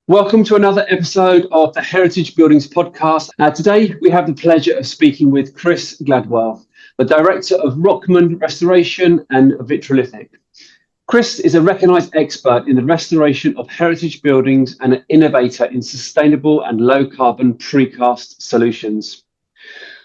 Welcome to another episode of the Heritage Buildings podcast. Today, we have the pleasure of speaking with Chris Gladwell, the Director of Rockman Restoration and Vitrolithic. Chris is a recognised expert in the restoration of heritage buildings and an innovator in sustainable and low-carbon precast solutions.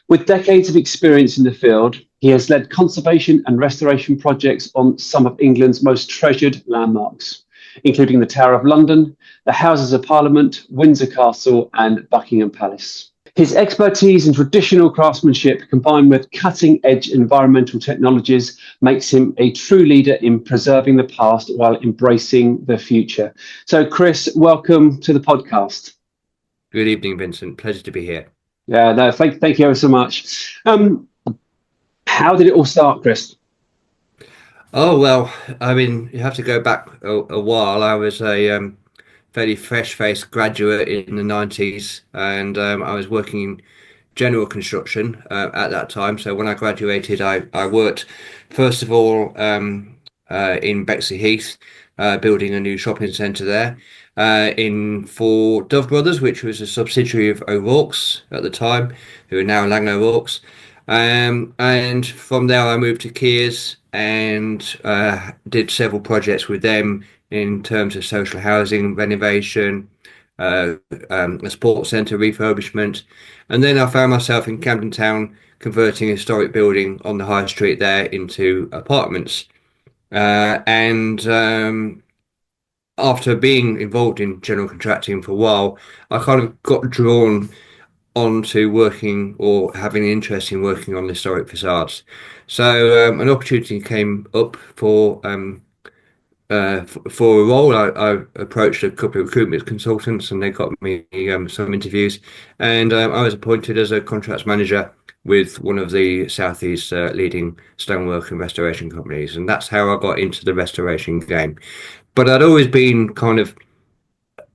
With decades of experience in the field, he has led conservation and restoration projects on some of England's most treasured landmarks, including the Tower of London, the Houses of Parliament, Windsor Castle and Buckingham Palace. His expertise in traditional craftsmanship combined with cutting-edge environmental technologies makes him a true leader in preserving the past while embracing the future. So Chris, welcome to the podcast. Good evening, Vincent. Pleasure to be here. Yeah, no, thank you ever so much. How did it all start, Chris? Oh, well, I mean, you have to go back a while. I was a fairly fresh-faced graduate in the 90s, and I was working in general construction at that time. So when I graduated, I worked, first of all, in Bexley Heath, building a new shopping centre there, for Dove Brothers, which was a subsidiary of O'Rourke's at the time, who are now Lang O'Rourke's. And from there, I moved to Kears and did several projects with them in terms of social housing renovation, a sports centre refurbishment, and then I found myself in Camden Town converting a historic building on the high street there into apartments. After being involved in general contracting for a while, I kind of got drawn onto working or having an interest in working on historic facades. So an opportunity came up for a role. I approached a couple of recruitment consultants and they got me some interviews, and I was appointed as a contracts manager with one of the Southeast's leading stonework and restoration companies, and that's how I got into the restoration game. But I'd always been kind of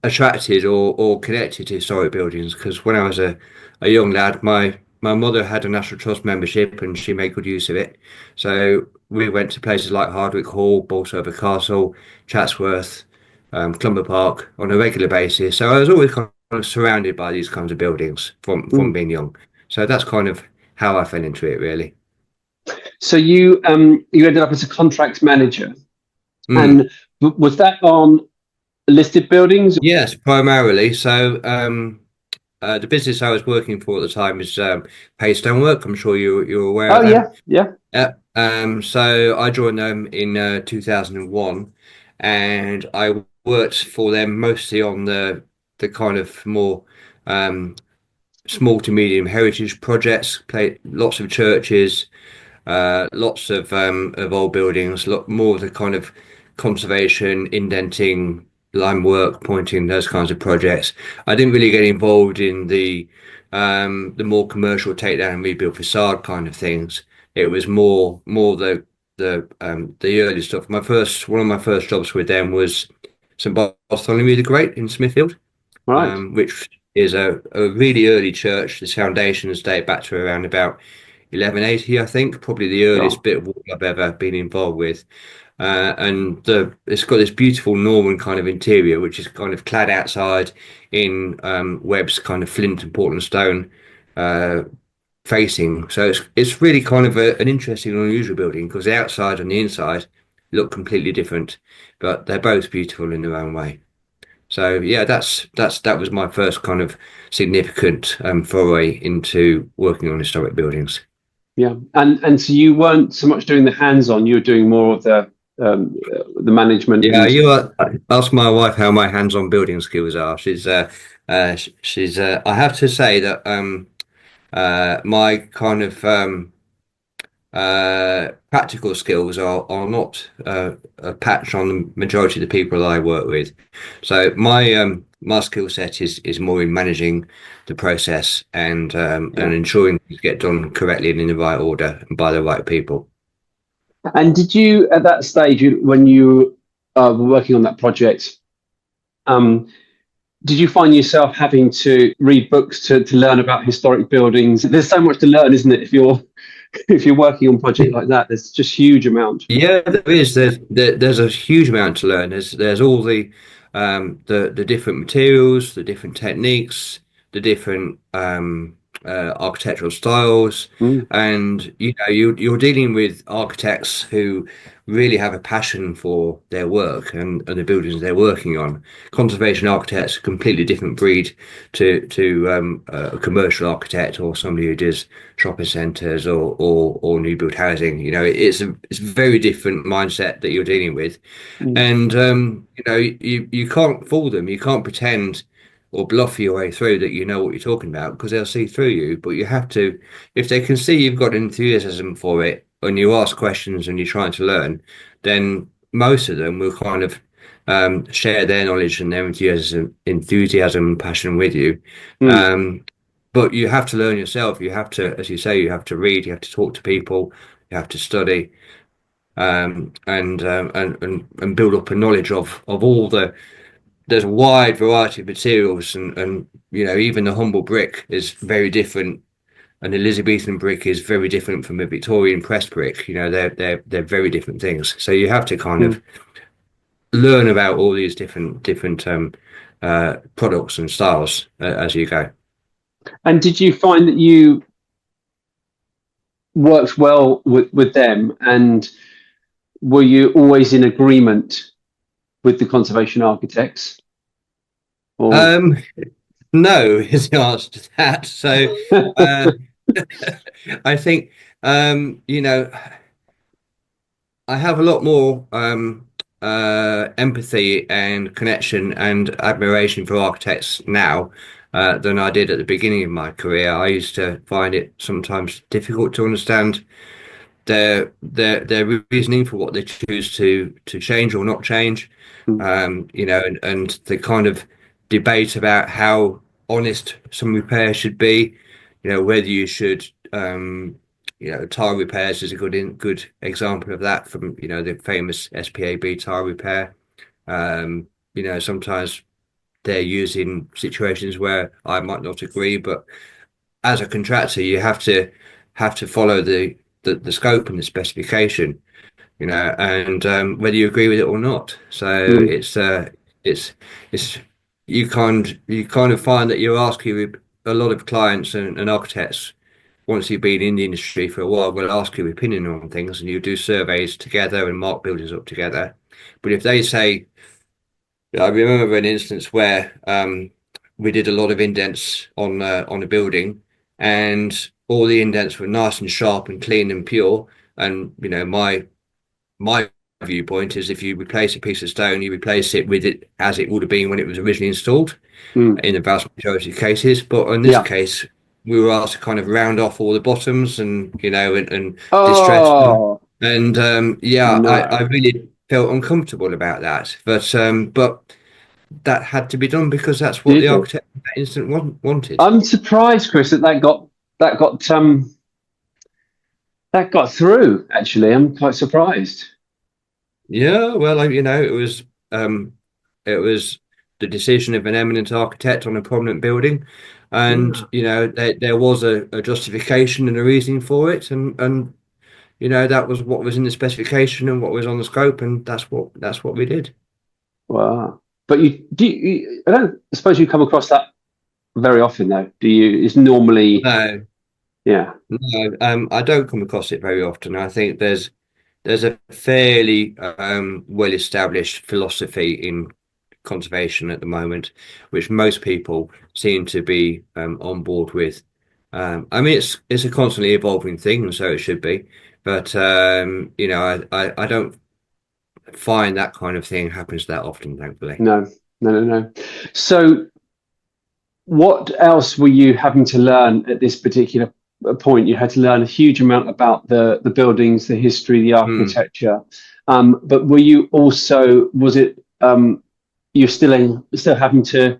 attracted or connected to historic buildings because when I was a young lad, my mother had a National Trust membership and she made good use of it. So we went to places like Hardwick Hall, Bolsover Castle, Chatsworth, Clumber Park on a regular basis. So I was always kind of surrounded by these kinds of buildings from being young. So that's kind of how I fell into it, really. So you ended up as a contracts manager, and was that on listed buildings? Yes, primarily. So the business I was working for at the time is Pace Stonework. I'm sure you're aware of them. Yeah. So I joined them in 2001, and I worked for them mostly on the kind of more small to medium heritage projects. Played lots of churches, lots of old buildings, lot more of the kind of conservation, indenting, lime work, pointing, those kinds of projects. I didn't really get involved in the more commercial takedown and rebuild facade kind of things. It was more the early stuff. One of my first jobs with them was St Bartholomew the Great in Smithfield, right, which is a really early church. Its foundations date back to around about 1180, I think, probably the earliest bit of work I've ever been involved with. And it's got this beautiful Norman kind of interior, which is kind of clad outside in Webb's kind of flint and Portland stone facing. So it's really kind of an interesting and unusual building because the outside and the inside look completely different, but they're both beautiful in their own way. So yeah, that was my first kind of significant foray into working on historic buildings. Yeah, and so you weren't so much doing the hands-on; you were doing more of the management. Yeah, ask my wife how my hands-on building skills are. She's I have to say that my kind of practical skills are not a patch on the majority of the people that I work with. So my skill set is more in managing the process and ensuring things get done correctly and in the right order and by the right people. And did you, at that stage, when you were working on that project, did you find yourself having to read books to learn about historic buildings? There's so much to learn, isn't it? If you're working on a project like that, there's just huge amount. Yeah, there is. There's a huge amount to learn. There's all the the different materials, the different techniques, the different architectural styles, Mm, and you're dealing with architects who really have a passion for their work and the buildings they're working on. Conservation architects, a completely different breed to a commercial architect or somebody who does shopping centres or new build housing. It's a very different mindset that you're dealing with, mm, and you can't fool them. You can't pretend or bluff your way through that you know what you're talking about, because they'll see through you. But you have to, if they can see you've got enthusiasm for it and you ask questions and you're trying to learn, then most of them will kind of share their knowledge and their enthusiasm and passion with you. mm. Um, but you have to learn yourself. You have to, as you say, you have to read, you have to talk to people, you have to study, and build up a knowledge of all the. There's a wide variety of materials, and even the humble brick is very different. An Elizabethan brick is very different from a Victorian pressed brick. They're very different things. So you have to kind Mm. of learn about all these different products and styles as you go. And did you find that you worked well with them, and were you always in agreement with the conservation architects? Or Um, no is the answer to that. So uh, I think I have a lot more empathy and connection and admiration for architects now than I did at the beginning of my career. I used to find it sometimes difficult to understand their reasoning for what they choose to change or not change. mm, And the kind of debate about how honest some repairs should be. Whether you should tile repairs is a good example of that, from the famous SPAB tile repair. Sometimes they're used in situations where I might not agree, but as a contractor, you have to follow the scope and the specification, and whether you agree with it or not. So mm, it's you kind of find that you're asking a lot of clients and architects, once you've been in the industry for a while, will ask your opinion on things, and you do surveys together and mark buildings up together. But if they say, I remember an instance where we did a lot of indents on a building, and all the indents were nice and sharp and clean and pure. And my viewpoint is, if you replace a piece of stone, you replace it with it as it would have been when it was originally installed, mm. in the vast majority of cases. But in this Yeah. case, we were asked to kind of round off all the bottoms and distress them. Oh And yeah, I no. really felt uncomfortable about that. But that had to be done because that's what the Did it? architect in that instant wanted. I'm surprised, Chris, that got that got through. Actually, I'm quite surprised. Yeah, well, it was the decision of an eminent architect on a prominent building, and Yeah. there was a justification and a reasoning for it, and that was what was in the specification and what was on the scope, and that's what we did. Wow. But I don't suppose you come across that very often, though. Do you? It's normally, No, yeah. no, I don't come across it very often. I think there's a fairly well-established philosophy in conservation at the moment, which most people seem to be on board with. I mean, it's a constantly evolving thing, and so it should be. But I don't find that kind of thing happens that often, thankfully. No, no, no, no. So, what else were you having to learn at this particular point? You had to learn a huge amount about the buildings, the history, the Hmm. architecture. But were you also, was it you're still having to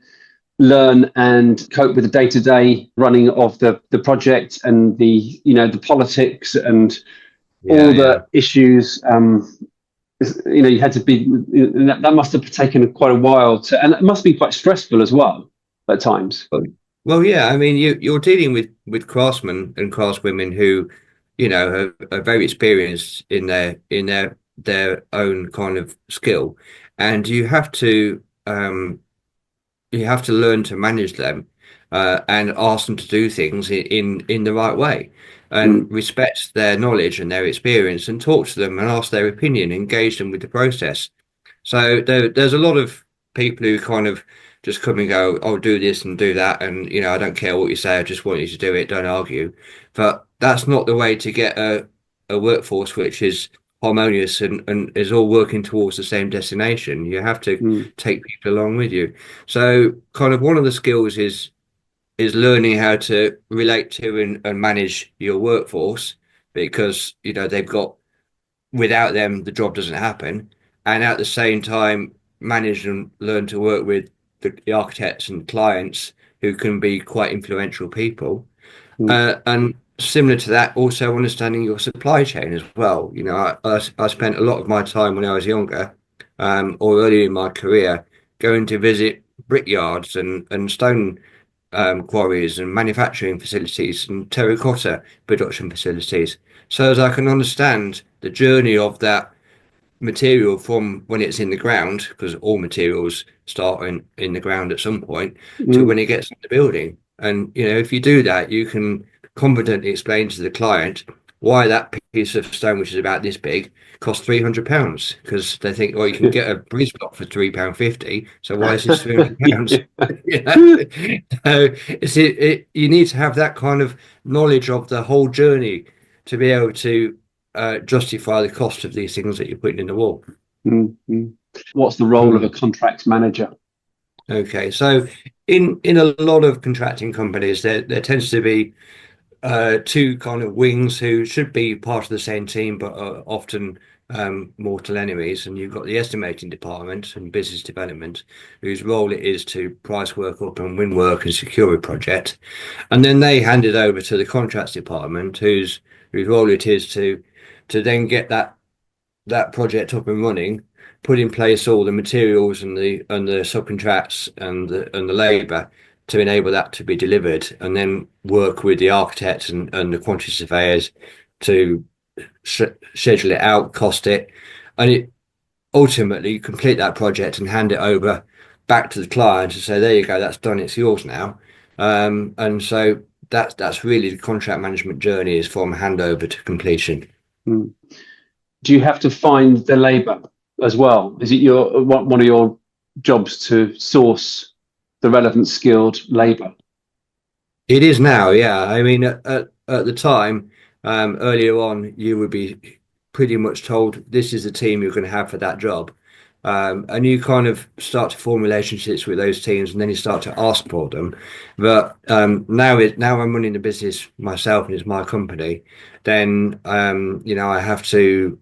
learn and cope with the day-to-day running of the project, and the politics and Yeah, all yeah. the issues? You had to be, that must have taken quite a while to, and it must be quite stressful as well at times. Well, yeah. I mean, you're dealing with craftsmen and craftswomen who, are very experienced in their own kind of skill, and you have to um, you have to learn to manage them, and ask them to do things in the right way, and Mm, respect their knowledge and their experience, and talk to them and ask their opinion, engage them with the process. So there's a lot of people who kind of just come and go, "Oh, do this and do that," and I don't care what you say. I just want you to do it. Don't argue. But that's not the way to get a workforce which is harmonious and is all working towards the same destination. You have to mm, take people along with you. So kind of one of the skills is learning how to relate to and manage your workforce, because they've got, without them the job doesn't happen, and at the same time manage and learn to work with the architects and clients who can be quite influential people, mm, and similar to that, also understanding your supply chain as well. I spent a lot of my time when I was younger, or early in my career, going to visit brickyards and stone quarries and manufacturing facilities and terracotta production facilities, so as I can understand the journey of that material from when it's in the ground, because all materials start in the ground at some point, to mm. when it gets in the building. And if you do that, you can confidently explain to the client why that piece of stone, which is about this big, costs £300, because they think, well, you can get a breeze block for £3.50, so why is this £300? Yeah. So you need to have that kind of knowledge of the whole journey to be able to justify the cost of these things that you're putting in the wall. Mm, mm. What's the role of a Mm. contracts manager? Okay, so in a lot of contracting companies, there tends to be two kind of wings who should be part of the same team, but are often mortal enemies. And you've got the estimating department and business development, whose role it is to price work up and win work and secure a project. And then they hand it over to the contracts department, whose role it is to then get that project up and running, put in place all the materials and the subcontracts and the labour to enable that to be delivered, and then work with the architects and the quantity surveyors to schedule it out, cost it, and it ultimately complete that project and hand it over back to the client and say, there you go, that's done, it's yours now. And so that's really the contract management journey, is from handover to completion. Mm. Do you have to find the labour as well? Is it one of your jobs to source the relevant skilled labour? It is now, yeah. I mean, at the time, earlier on, you would be pretty much told this is the team you're going to have for that job. And you kind of start to form relationships with those teams, and then you start to ask for them. But now I'm running the business myself and it's my company. Then I have to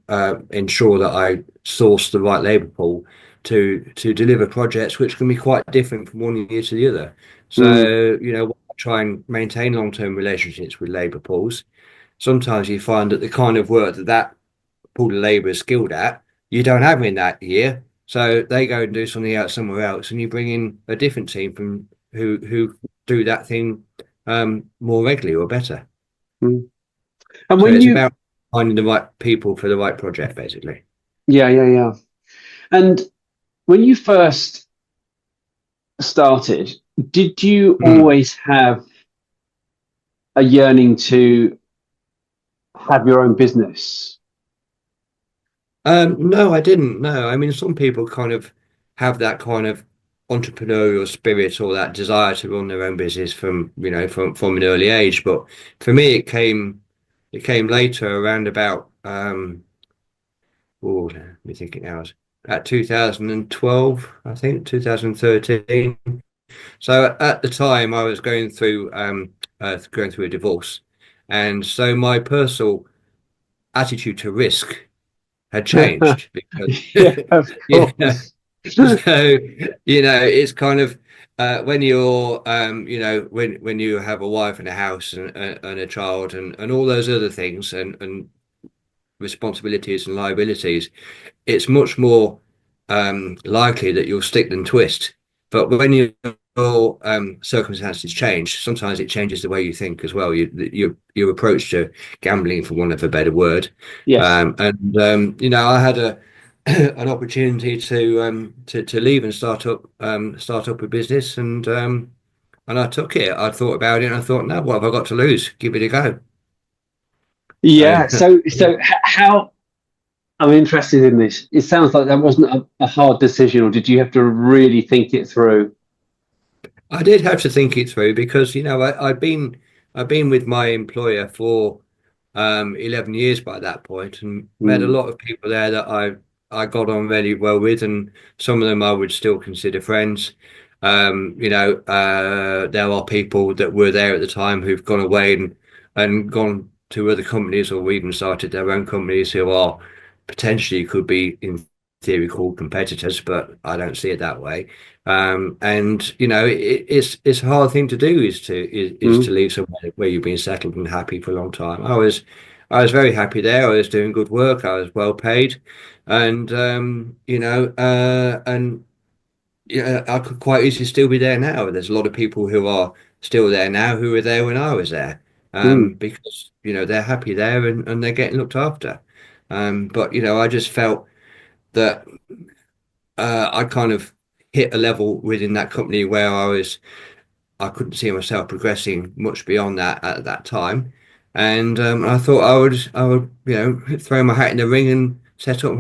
ensure that I source the right labour pool to deliver projects, which can be quite different from one year to the other. Mm, So try and maintain long-term relationships with labour pools. Sometimes you find that the kind of work that pool of labour is skilled at, you don't have in that year. So they go and do something else somewhere else, and you bring in a different team from who do that thing more regularly or better. mm. And So when it's you, about finding the right people for the right project, basically. yeah, yeah, yeah. And when you first started, did you Mm. always have a yearning to have your own business? No, I didn't. No, I mean, some people kind of have that kind of entrepreneurial spirit or that desire to run their own business from an early age. But for me, it came later, around about let me think, it now was at 2012, I think 2013. So at the time, I was going through a divorce, and so my personal attitude to risk had changed, because Yeah, of yeah. course. So it's kind of when you're when you have a wife and a house and a child and all those other things and responsibilities and liabilities, it's much more likely that you'll stick than twist. But when your circumstances change, sometimes it changes the way you think as well. Your approach to gambling, for want of a better word. Yes. I had an opportunity to leave and start up a business, and I took it. I thought about it and I thought, no, what have I got to lose? Give it a go. So Yeah. So how? I'm interested in this. It sounds like that wasn't a hard decision, or did you have to really think it through? I did have to think it through because, I've been with my employer for 11 years by that point, and met a Mm, lot of people there that I got on really well with, and some of them I would still consider friends. There are people that were there at the time who've gone away and gone to other companies, or even started their own companies, who are potentially could be in theory called competitors, but I don't see it that way. And it's a hard thing to do, is to mm, leave somewhere where you've been settled and happy for a long time. I was very happy there. I was doing good work. I was well paid, and yeah, I could quite easily still be there now. There's a lot of people who are still there now who were there when I was there, mm, because they're happy there, and they're getting looked after. But I just felt that I kind of hit a level within that company where I couldn't see myself progressing much beyond that at that time, and I thought I would throw my hat in the ring and set up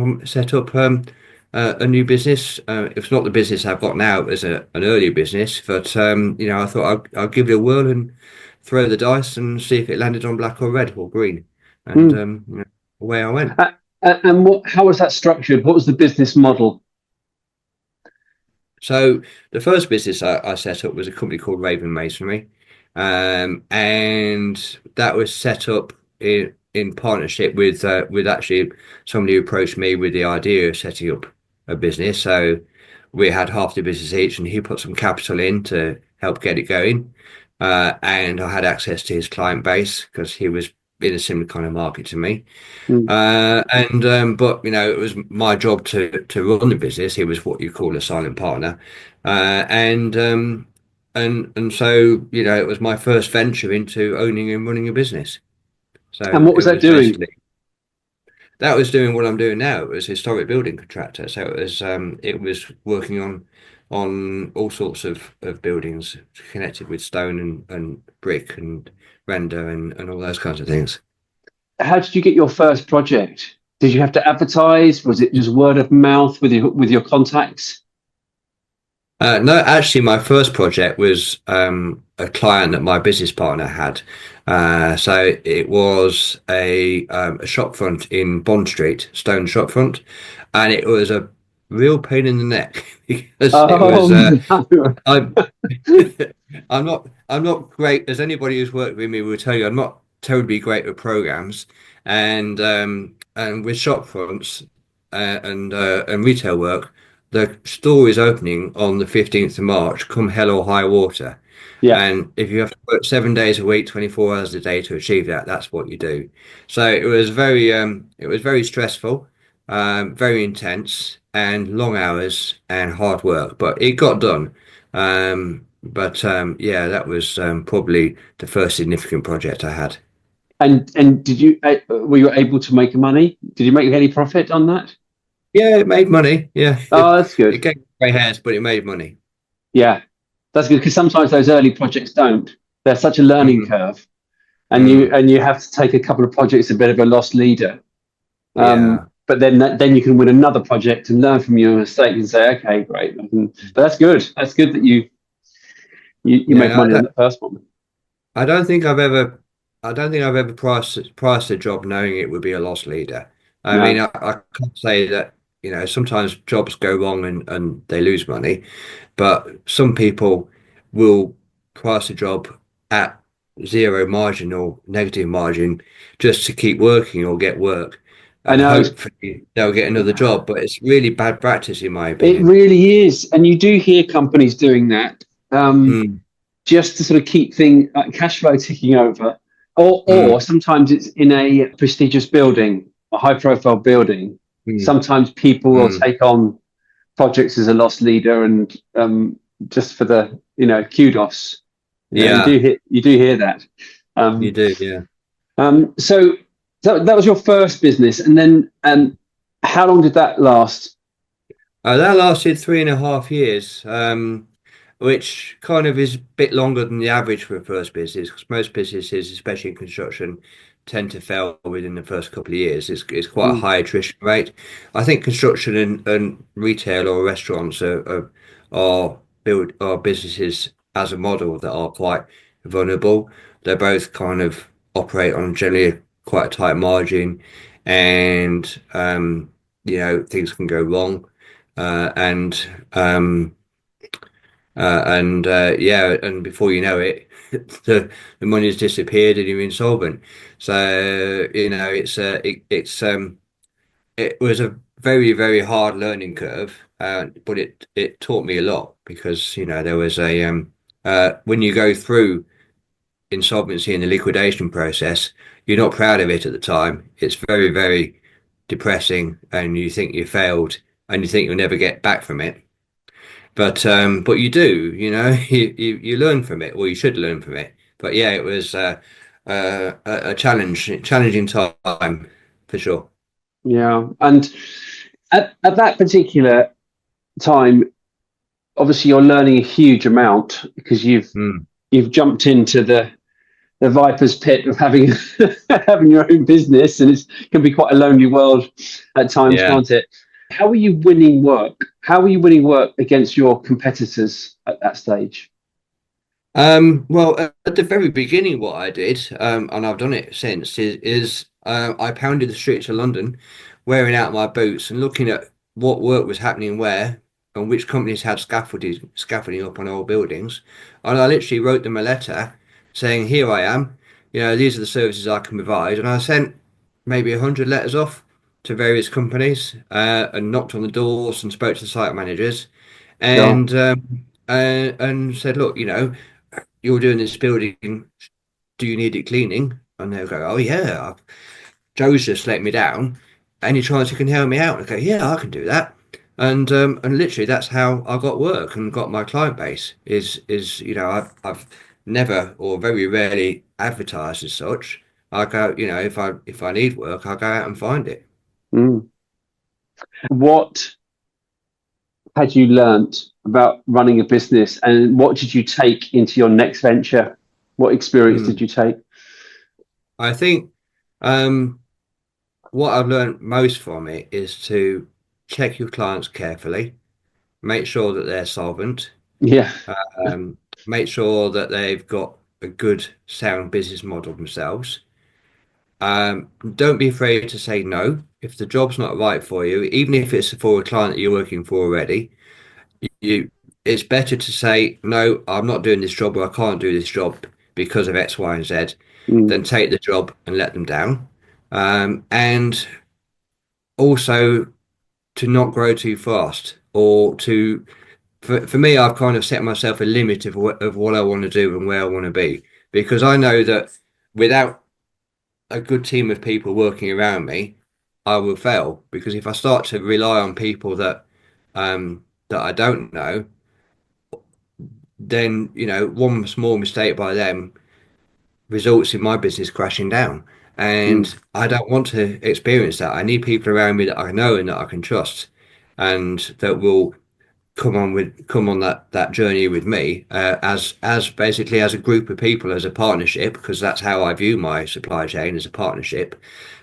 a new business. It's not the business I've got now; as an earlier business, but I thought I'll give it a whirl and throw the dice and see if it landed on black or red or green, and mm. away I went. And how was that structured? What was the business model? So the first business I set up was a company called Raven Masonry, and that was set up in partnership with actually somebody who approached me with the idea of setting up a business. So we had half the business each, and he put some capital in to help get it going, and I had access to his client base because he was in a similar kind of market to me. Mm. And But it was my job to run the business. He was what you call a silent partner, and so it was my first venture into owning and running a business. And So what it was that was doing? basically that was doing what I'm doing now. It was historic building contractor. So it was working on all sorts of buildings connected with stone and brick and render and all those kinds of things. How did you get your first project? Did you have to advertise? Was it just word of mouth with your contacts? No, actually, my first project was a client that my business partner had. So it was a shop front in Bond Street, stone shop front, and it was a real pain in the neck because it Oh was. no. I'm I'm not great, as anybody who's worked with me will tell you. I'm not terribly great at programs, and with shop fronts and retail work. The store is opening on the 15th of March, come hell or high water. Yeah. And if you have to work 7 days a week, 24 hours a day to achieve that, that's what you do. So it was very stressful, very intense, and long hours and hard work, but it got done. But yeah, that was probably the first significant project I had. And did you were you able to make money? Did you make any profit on that? Yeah, it made money. Yeah, Oh, that's it good. gave grey hairs, but it made money. Yeah, that's good because sometimes those early projects don't. They're such a learning Mm, curve, and you mm, and you have to take a couple of projects a bit of a lost leader. yeah. But then you can win another project and learn from your mistake and say, okay, great. But that's good. That's good that you made Yeah, money on the first one. I don't think I've ever, I don't think I've ever priced a job knowing it would be a loss leader. I mean, No, I can't say that, sometimes jobs go wrong and they lose money, but some people will price a job at zero margin or negative margin just to keep working or get work, I and know. hopefully they'll get another job. But it's really bad practice, in my It opinion. really is, and you do hear companies doing that. Mm, Just to sort of keep cash flow ticking over, or mm, sometimes it's in a prestigious building, a high profile building. mm, Sometimes people will mm. take on projects as a loss leader and just for the kudos. Yeah, You do hear that. you Um, do. Yeah. so that was your first business, and then How long did that last? That lasted 3.5 years, which kind of is a bit longer than the average for a first business, because most businesses, especially in construction, tend to fail within the first couple of years. It's quite a Mm, high attrition rate. I think construction and retail or restaurants are businesses as a model that are quite vulnerable. They both kind of operate on generally quite a tight margin, and things can go wrong. Uh, and yeah, and before you know it, the money's disappeared and you're insolvent. So it was a very, very hard learning curve, but it taught me a lot, because there was a when you go through insolvency and the liquidation process, you're not proud of it at the time. It's very, very depressing, and you think you failed, and you think you'll never get back from it. But you do, you learn from it, or you should learn from it. But yeah, it was a challenging time for sure. yeah. And at that particular time, obviously you're learning a huge amount because Mm. you've jumped into the viper's pit of having having your own business, and it can be quite a lonely world at times, Yeah. can't it? How are you winning work? How are you winning work against your competitors at that stage? Well, at the very beginning, what I did, and I've done it since, is I pounded the streets of London, wearing out my boots and looking at what work was happening where, and which companies had scaffolding up on old buildings. And I literally wrote them a letter saying, "Here I am. These are the services I can provide." And I sent maybe 100 letters off to various companies, and knocked on the doors and spoke to the site managers, Yeah. and said, "Look, you're doing this building. Do you need it cleaning?" And they'll go, "Oh yeah, Joe's just let me down. Any chance you can help me out?" And I go, "Yeah, I can do that." And literally that's how I got work and got my client base. I've never, or very rarely, advertised as such. I go, if I need work, I'll go out and find it. Mm. What had you learnt about running a business, and what did you take into your next venture? What experience did Hmm. you take? I think um, what I've learned most from it is to check your clients carefully, make sure that they're solvent, Yeah. make sure that they've got a good, sound business model themselves. Don't be afraid to say no if the job's not right for you, even if it's for a client that you're working for already. You, it's better to say no, I'm not doing this job, or I can't do this job because of X, Y, and Z, Mm, than take the job and let them down. And also to not grow too fast, or to for me, I've kind of set myself a limit of what I want to do and where I want to be, because I know that without a good team of people working around me, I will fail. Because if I start to rely on people that I don't know, then one small mistake by them results in my business crashing down. mm, And I don't want to experience that. I need people around me that I know and that I can trust, and that will come on that journey with me, as basically as a group of people, as a partnership, because that's how I view my supply chain, as a partnership.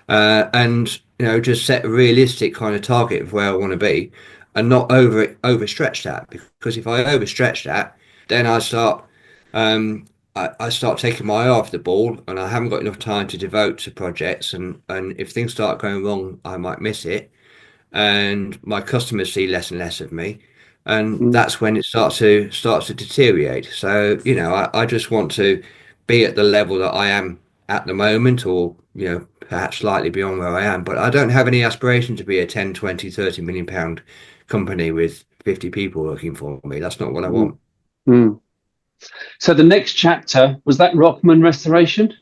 And just set a realistic kind of target of where I want to be, and not overstretch that, because if I overstretch that, then um, I start taking my eye off the ball, and I haven't got enough time to devote to projects, and if things start going wrong, I might miss it, and my customers see less and less of me, and mm, that's when it starts to deteriorate. So I just want to be at the level that I am at the moment, or perhaps slightly beyond where I am, but I don't have any aspiration to be a 10, 20, 30 million pound company with 50 people working for me. That's not what I mm, want. mm. So the next chapter was that Rockman Restoration.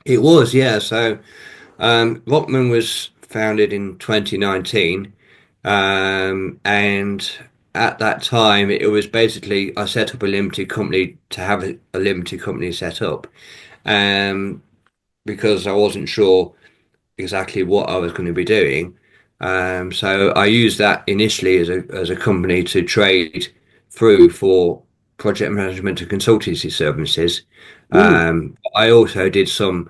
It was, yeah. So Rockman was founded in 2019, and at that time it was basically I set up a limited company to have a limited company set up, um, because I wasn't sure exactly what I was going to be doing. So I used that initially as a company to trade through for project management and consultancy services. Mm. I also did some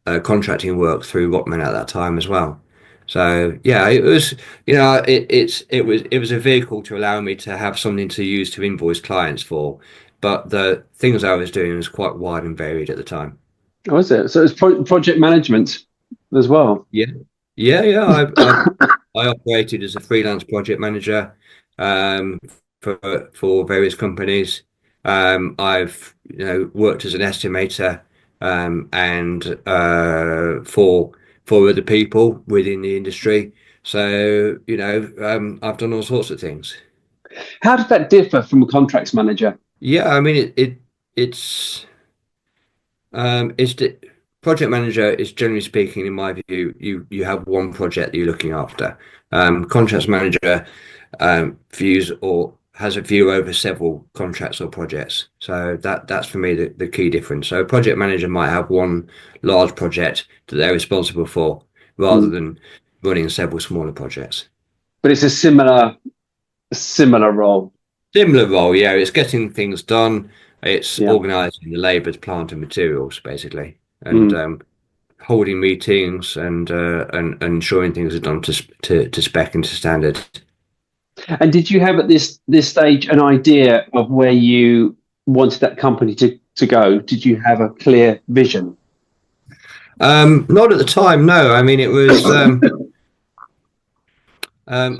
contracting work through Rockman at that time as well. So yeah, it was, it was a vehicle to allow me to have something to use to invoice clients for, but the things I was doing was quite wide and varied at the time. Oh, is it? So it's project management as well. Yeah, yeah. I operated as a freelance project manager um, for various companies. I've worked as an estimator and for other people within the industry. So I've done all sorts of things. How does that differ from a contracts manager? Yeah, I mean it's it's the project manager is generally speaking, in my view, you have one project that you're looking after. Contracts manager views or has a view over several contracts or projects. So that's for me the key difference. So a project manager might have one large project that they're responsible for rather Mm. than running several smaller projects. But it's a similar role. Similar role, yeah. It's getting things done. It's Yeah. organising the labour, plant, and materials, basically, and Mm. holding meetings and ensuring things are done to spec and to standard. And did you have at this stage an idea of where you wanted that company to go? Did you have a clear vision? Not at the time, no. I mean, it was Excuse me. at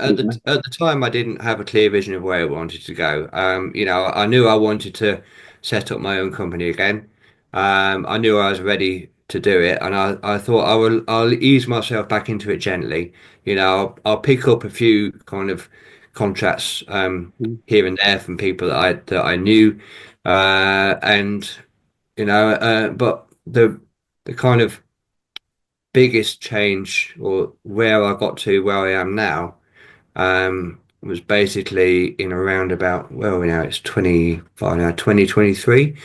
the time I didn't have a clear vision of where I wanted to go. I knew I wanted to set up my own company again. I knew I was ready to do it, and I thought I'll ease myself back into it gently. I'll pick up a few kind of contracts Mm. here and there from people that I knew, and but the kind of biggest change or where I got to where I am now was basically in around about, well, it's 25 now, 2023.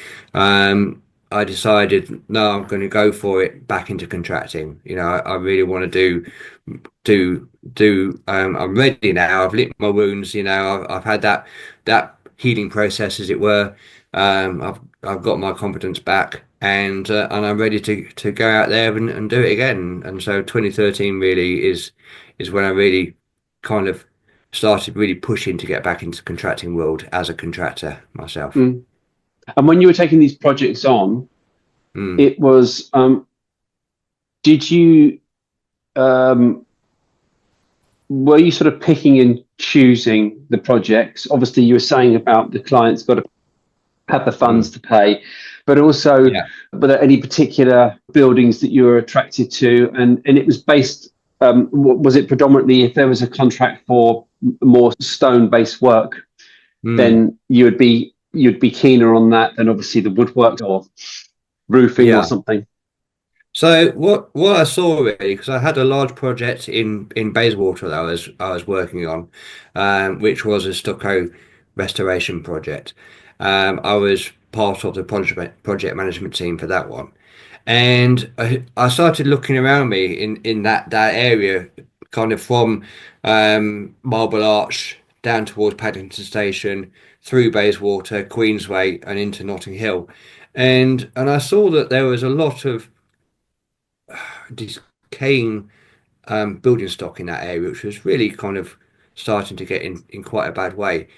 I decided, no, I'm going to go for it back into contracting. I really want to I'm ready now. I've licked my wounds, I've had that healing process, as it were. I've got my confidence back, and I'm ready to go out there and do it again. And so 2013 really is when I really kind of started really pushing to get back into the contracting world as a contractor myself. Mm. And when you were taking these projects on, Mm. it was did you were you sort of picking and choosing the projects? Obviously, you were saying about the client's got to have the funds Mm. to pay, but also Yeah. were there any particular buildings that you were attracted to? And it was based, was it predominantly if there was a contract for more stone-based work, Mm. then you'd be keener on that than obviously the woodwork or roofing or Yeah. something. So what I saw really, because I had a large project in Bayswater that I was working on, which was a stucco restoration project. I was part of the project management team for that one, and I started looking around me in that area, kind of from Marble Arch down towards Paddington Station, through Bayswater, Queensway, and into Notting Hill, and I saw that there was a lot of decaying building stock in that area, which was really kind of starting to get in quite a bad way.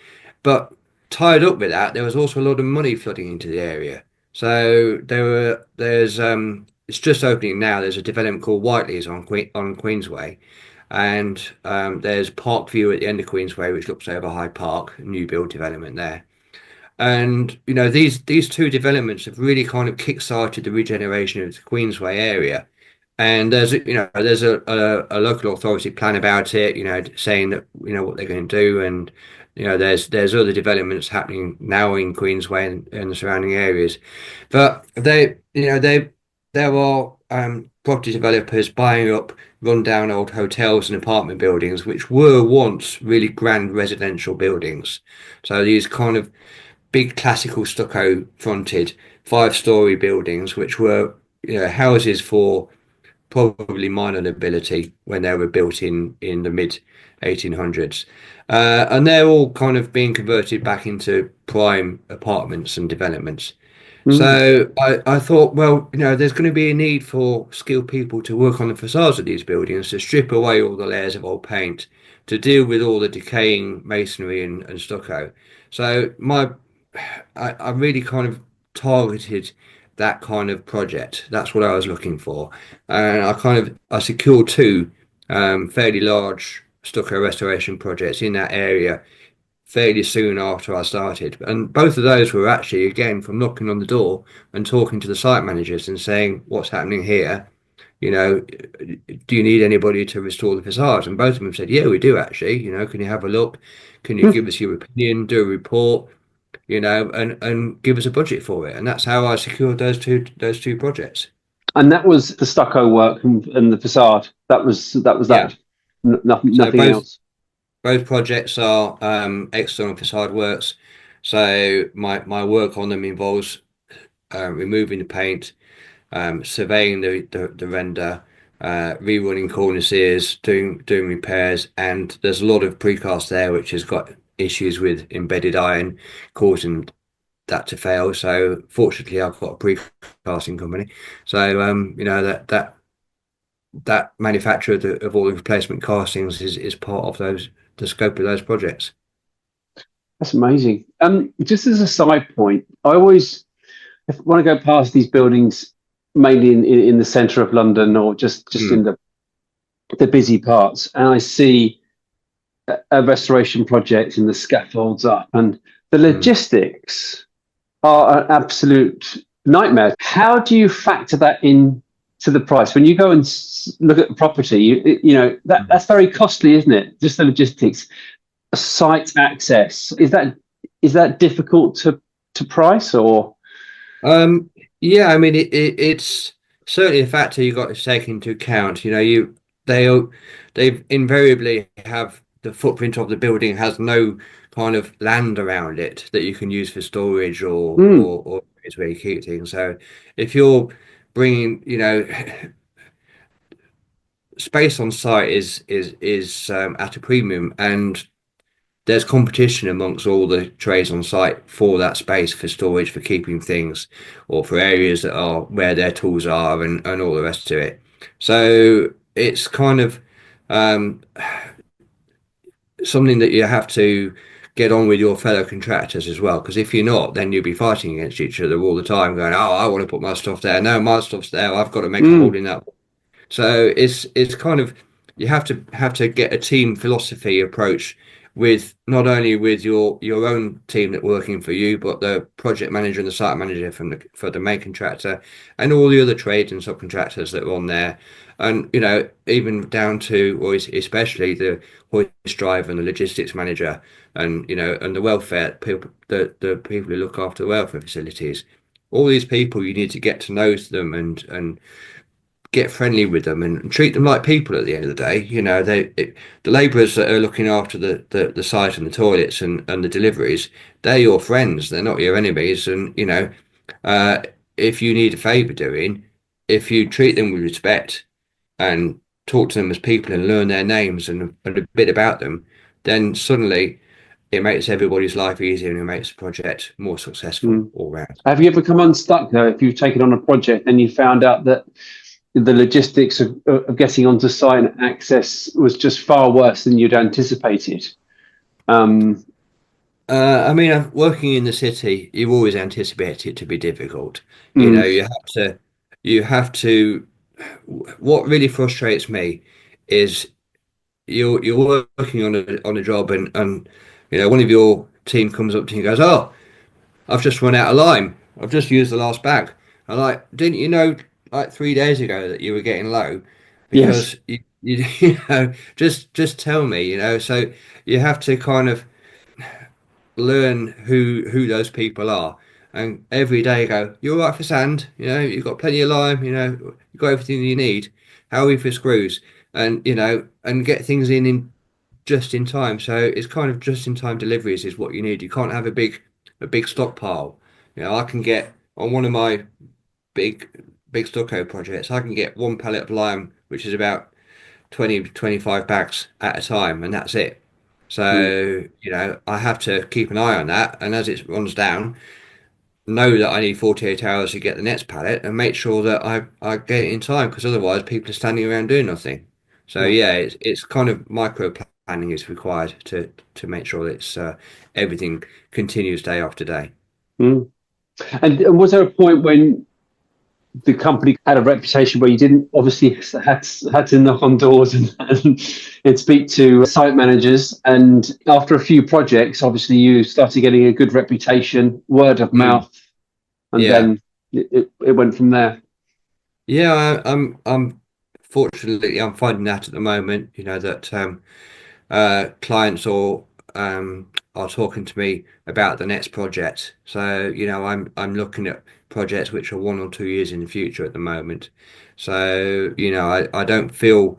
But tied up with that, there was also a lot of money flooding into the area. So there's it's just opening now. There's a development called Whiteley's on Queensway, and there's Parkview at the end of Queensway, which looks over Hyde Park, a new build development there. And these two developments have really kind of kick-started the regeneration of the Queensway area. And there's a local authority plan about it, saying that what they're going to do, and there's other developments happening now in Queensway and the surrounding areas, but there are property developers buying up rundown old hotels and apartment buildings, which were once really grand residential buildings. So these kind of big classical stucco fronted 5-story buildings, which were houses for probably minor nobility when they were built in the mid 1800s. And they're all kind of being converted back into prime apartments and developments. Mm. So I thought, well, there's going to be a need for skilled people to work on the facades of these buildings, to strip away all the layers of old paint, to deal with all the decaying masonry and stucco. So I really kind of targeted that kind of project. That's what I was looking for, and I secured two fairly large stucco restoration projects in that area fairly soon after I started. And both of those were actually, again, from knocking on the door and talking to the site managers and saying, what's happening here? You know, do you need anybody to restore the facade? And both of them said, yeah, we do actually. Can you have a look? Can you give us your opinion, do a report, and give us a budget for it? And that's how I secured those two projects. And that was the stucco work and the facade. That was Yeah. that. Nothing, So nothing both else. both projects are external facade works. So my work on them involves removing the paint, surveying the render, rerunning cornices, doing repairs, and there's a lot of precast there which has got issues with embedded iron causing that to fail. So fortunately, I've got a precasting company. So that manufacturer of all the replacement castings is part of the scope of those projects. That's amazing. Just as a side point, I always, if I want to go past these buildings, mainly in the centre of London or just in Mm, the busy parts, and I see a restoration project and the scaffolds up, and the mm. logistics are an absolute nightmare. How do you factor that in to the price when you go and look at the property? That's very costly, isn't it? Just the logistics, site access. Is that difficult to price or? Um, yeah, I mean it's certainly a factor you've got to take into account. They they invariably have the footprint of the building has no kind of land around it that you can use for storage or Mm, or, or it's where you keep things. So if you're bringing, space on site is at a premium, and there's competition amongst all the trades on site for that space for storage, for keeping things, or for areas that are where their tools are and all the rest of it. So it's kind of um, something that you have to get on with your fellow contractors as well. Because if you're not, then you'll be fighting against each other all the time, going, "Oh, I want to put my stuff there. No, my stuff's there. I've got to make a hole mm, in that." So it's kind of you have to get a team philosophy approach with not only with your own team that working for you, but the project manager and the site manager for the main contractor and all the other trades and subcontractors that are on there. And even down to or especially the hoist driver and the logistics manager and the welfare people the people who look after the welfare facilities. All these people you need to get to know them and get friendly with them and treat them like people at the end of the day. The labourers that are looking after the site and the toilets and the deliveries, they're your friends. They're not your enemies. And uh, if you need a favour doing, if you treat them with respect and talk to them as people and learn their names and a bit about them, then suddenly it makes everybody's life easier and it makes the project more successful mm. all round. Have you ever come unstuck though? If you've taken on a project and you found out that the logistics of getting onto site and access was just far worse than you'd anticipated? Um, I mean, working in the city, you always anticipate it to be difficult. mm, You have to. What really frustrates me is you're working on a job and one of your team comes up to you and goes, "Oh, I've just run out of lime. I've just used the last bag." I'm like, "Didn't you know like 3 days ago that you were getting low?" yes. Because just tell me, So you have to kind of learn who those people are and every day go, "You're all right for sand, you've got plenty of lime, you've got everything you need. How are we for screws?" And get things in just in time. So it's kind of just in time deliveries is what you need. You can't have a big stockpile. I can get on one of my big big stucco projects, I can get one pallet of lime, which is about 20 to 25 bags at a time, and that's it. Mm. So, I have to keep an eye on that. And as it runs down, know that I need 48 hours to get the next pallet and make sure that I get it in time, because otherwise people are standing around doing nothing. So Yeah. yeah, it's kind of micro planning is required to make sure that it's everything continues day after day. Mm. And was there a point when the company had a reputation where you didn't obviously had to knock on doors and speak to site managers, and after a few projects obviously you started getting a good reputation, word of Mm, mouth, and yeah. then it went from there. Yeah, I'm fortunately I'm finding that at the moment, that clients are talking to me about the next project. So, I'm looking at projects which are 1 or 2 years in the future at the moment. So, I don't feel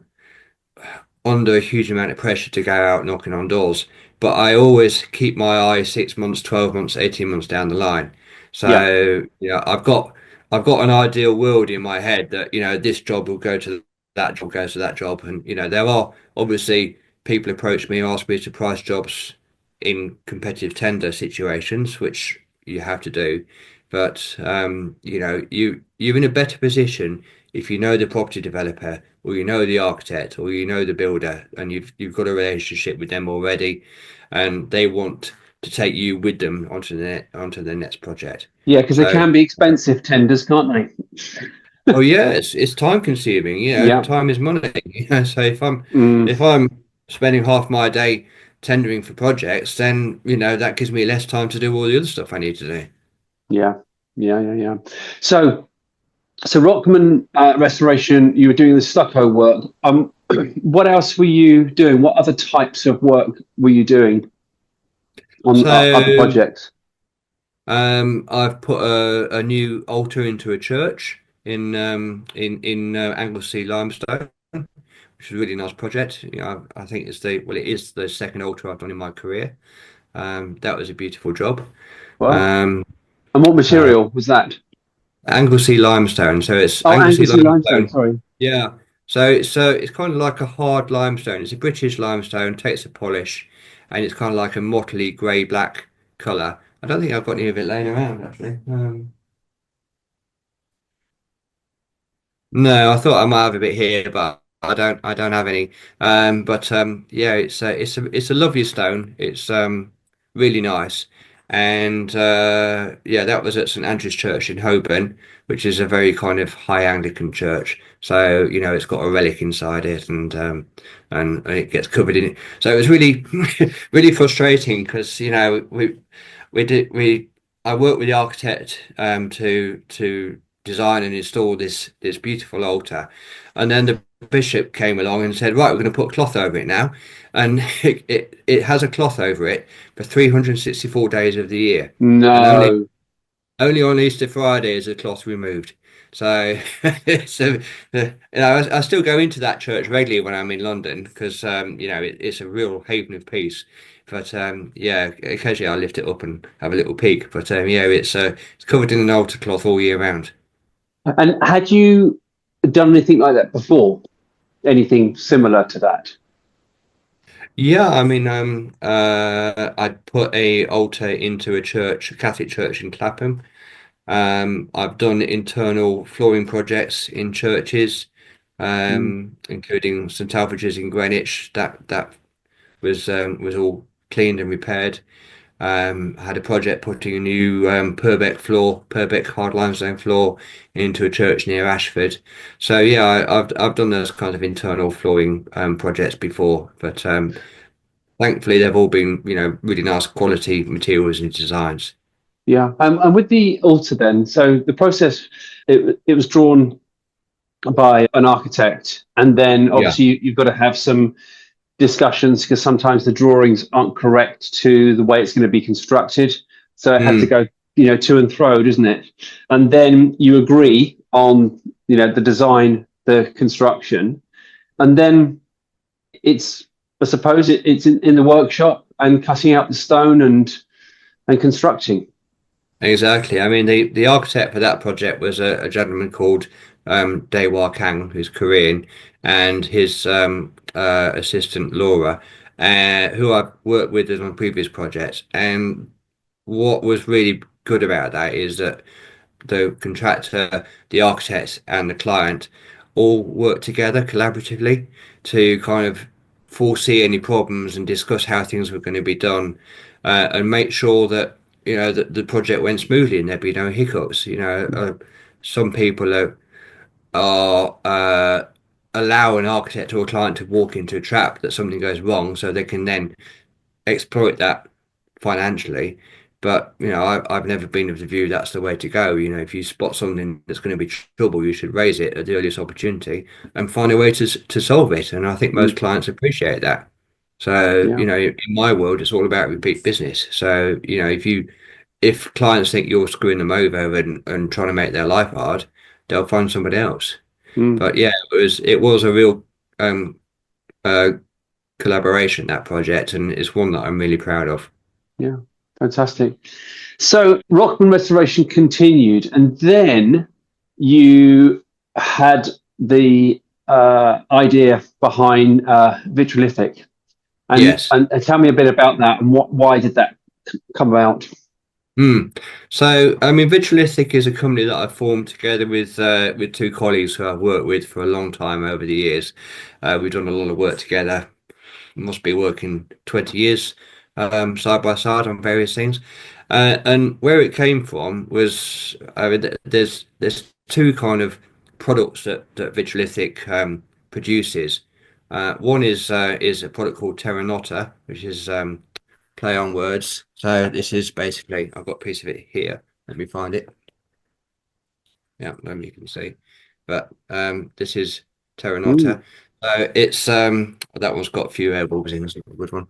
under a huge amount of pressure to go out knocking on doors, but I always keep my eye 6 months, 12 months, 18 months down the line. Yeah. So, I've got an ideal world in my head that, this job will go to that job, goes to that job. And, there are obviously people approach me and ask me to price jobs in competitive tender situations, which you have to do. But you're in a better position if you know the property developer, or you know the architect, or you know the builder, and you've got a relationship with them already, and they want to take you with them onto the next project. Yeah, because they So, can be expensive tenders, can't they? oh yeah, it's time consuming. Yeah. Time is money. So Mm. if I'm spending half my day tendering for projects, then that gives me less time to do all the other stuff I need to do. Yeah. Yeah. So Rockman Restoration, you were doing the stucco work. What else were you doing? What other types of work were you doing on other So projects? I've put a new altar into a church in Anglesey limestone, which is a really nice project. I think it is the second altar I've done in my career. That was a beautiful job. Well, Um, and what uh, material was that? Anglesey limestone. So it's Oh, Anglesey Anglesey limestone. limestone. Sorry. Yeah. So it's kind of like a hard limestone. It's a British limestone, takes a polish, and it's kind of like a mottly grey black colour. I don't think I've got any of it laying around actually. No, I thought I might have a bit here, but I don't have any. But yeah, it's a lovely stone. It's really nice. And yeah, that was at St Andrew's Church in Holborn, which is a very kind of high Anglican church. So, it's got a relic inside it, and it gets covered in it. So it was really really frustrating because, we I worked with the architect to design and install this beautiful altar, and then the bishop came along and said, right, we're going to put cloth over it now, and it has a cloth over it for 364 days of the year, and only No. only on Easter Friday is the cloth removed. So, so I still go into that church regularly when I'm in London because it's a real haven of peace. But yeah, occasionally I lift it up and have a little peek. But yeah, it's covered in an altar cloth all year round. And had you done anything like that before? Anything similar to that? Yeah, I mean, I put a altar into a church, a Catholic church in Clapham. I've done internal flooring projects in churches, Mm. including St Alfred's in Greenwich. That was all cleaned and repaired. I had a project putting a new Purbeck hard limestone floor into a church near Ashford. So yeah, I've done those kind of internal flooring projects before, but thankfully they've all been really nice quality materials and designs. Yeah. And with the altar, then, so the process, it was drawn by an architect, and then Yeah. obviously you've got to have some discussions because sometimes the drawings aren't correct to the way it's going to be constructed. So it had to Mm. go, to and fro, doesn't it? And then you agree on, the design, the construction, and then it's, I suppose it's in the workshop and cutting out the stone and constructing. Exactly. I mean, the architect for that project was a gentleman called Daewar Kang, who's Korean, and his assistant Laura, who I've worked with on previous projects. And what was really good about that is that the contractor, the architect, and the client all work together collaboratively to kind of foresee any problems and discuss how things were going to be done, and make sure that that the project went smoothly and there'd be no hiccups. Some people are allow an architect or a client to walk into a trap that something goes wrong, so they can then exploit that financially. But I've never been of the view that's the way to go. If you spot something that's going to be trouble, you should raise it at the earliest opportunity and find a way to solve it. And I think most Mm. clients appreciate that. So, Yeah. in my world, it's all about repeat business. So, if clients think you're screwing them over and trying to make their life hard, they'll find somebody else. Mm. But yeah, it was a real um, uh, collaboration, that project, and it's one that I'm really proud of. Yeah. Fantastic. So Rockman Restoration continued, and then you had the idea behind Vitralithic, Yes. and tell me a bit about that and why did that come about? So, I mean, Vitralithic is a company that I formed together with two colleagues who I've worked with for a long time over the years. We've done a lot of work together. Must be working 20 years side by side on various things. And where it came from was there's two kind of products that Vitralithic produces. One is a product called Terra Notte, which is play on words. So this is basically, I've got a piece of it here. Let me find it. Yeah, maybe you can see. But this is Terra Mm. Notte. So it's that one's got a few air bubbles in. It's a good one.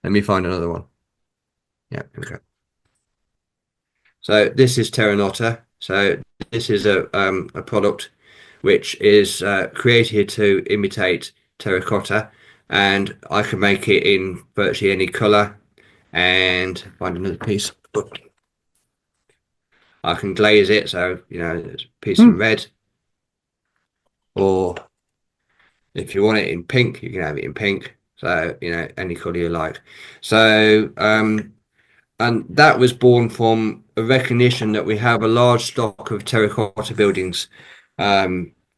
Let me find another one. Yeah, okay. So this is Terra Notte. So this is a product which is created to imitate terracotta, and I can make it in virtually any color. And find another piece. I can glaze it, so there's a piece in Mm. red, or if you want it in pink, you can have it in pink. So any color you like. So and that was born from a recognition that we have a large stock of terracotta buildings.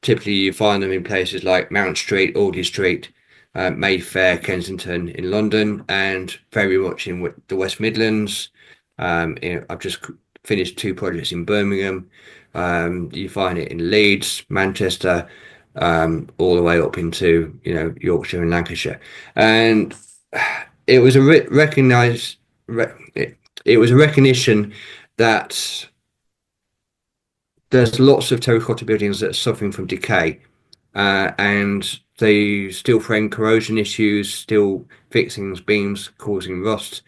Typically, you find them in places like Mount Street, Audley Street, Mayfair, Kensington in London, and very much in the West Midlands. I've just finished two projects in Birmingham. You find it in Leeds, Manchester, all the way up into Yorkshire and Lancashire, and it was a recognized. It was a recognition that there's lots of terracotta buildings that are suffering from decay, and the steel frame corrosion issues, steel fixings, beams causing rust.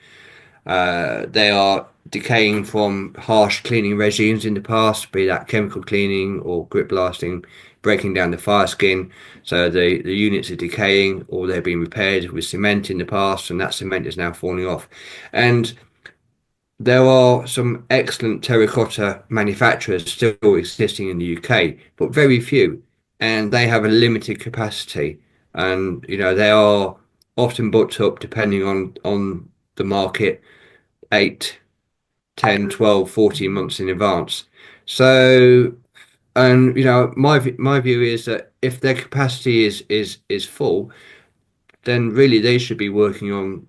They are decaying from harsh cleaning regimes in the past, be that chemical cleaning or grit blasting, breaking down the fire skin. So the units are decaying, or they're being repaired with cement in the past, and that cement is now falling off. And there are some excellent terracotta manufacturers still existing in the UK, but very few, and they have a limited capacity, and they are often booked up depending on the market, 8, 10, 12, 14 months in advance. So, and my view is that if their capacity is full, then really they should be working on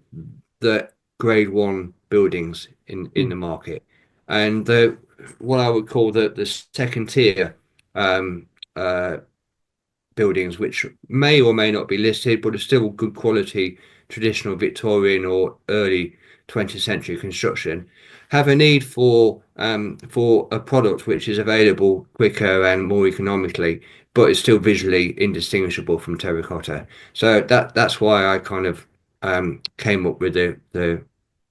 the grade one buildings in Mm. the market, and the what I would call the second tier um, uh, buildings, which may or may not be listed, but are still good quality traditional Victorian or early 20th century construction, have a need for a product which is available quicker and more economically, but is still visually indistinguishable from terracotta. So that's why I kind of came up with the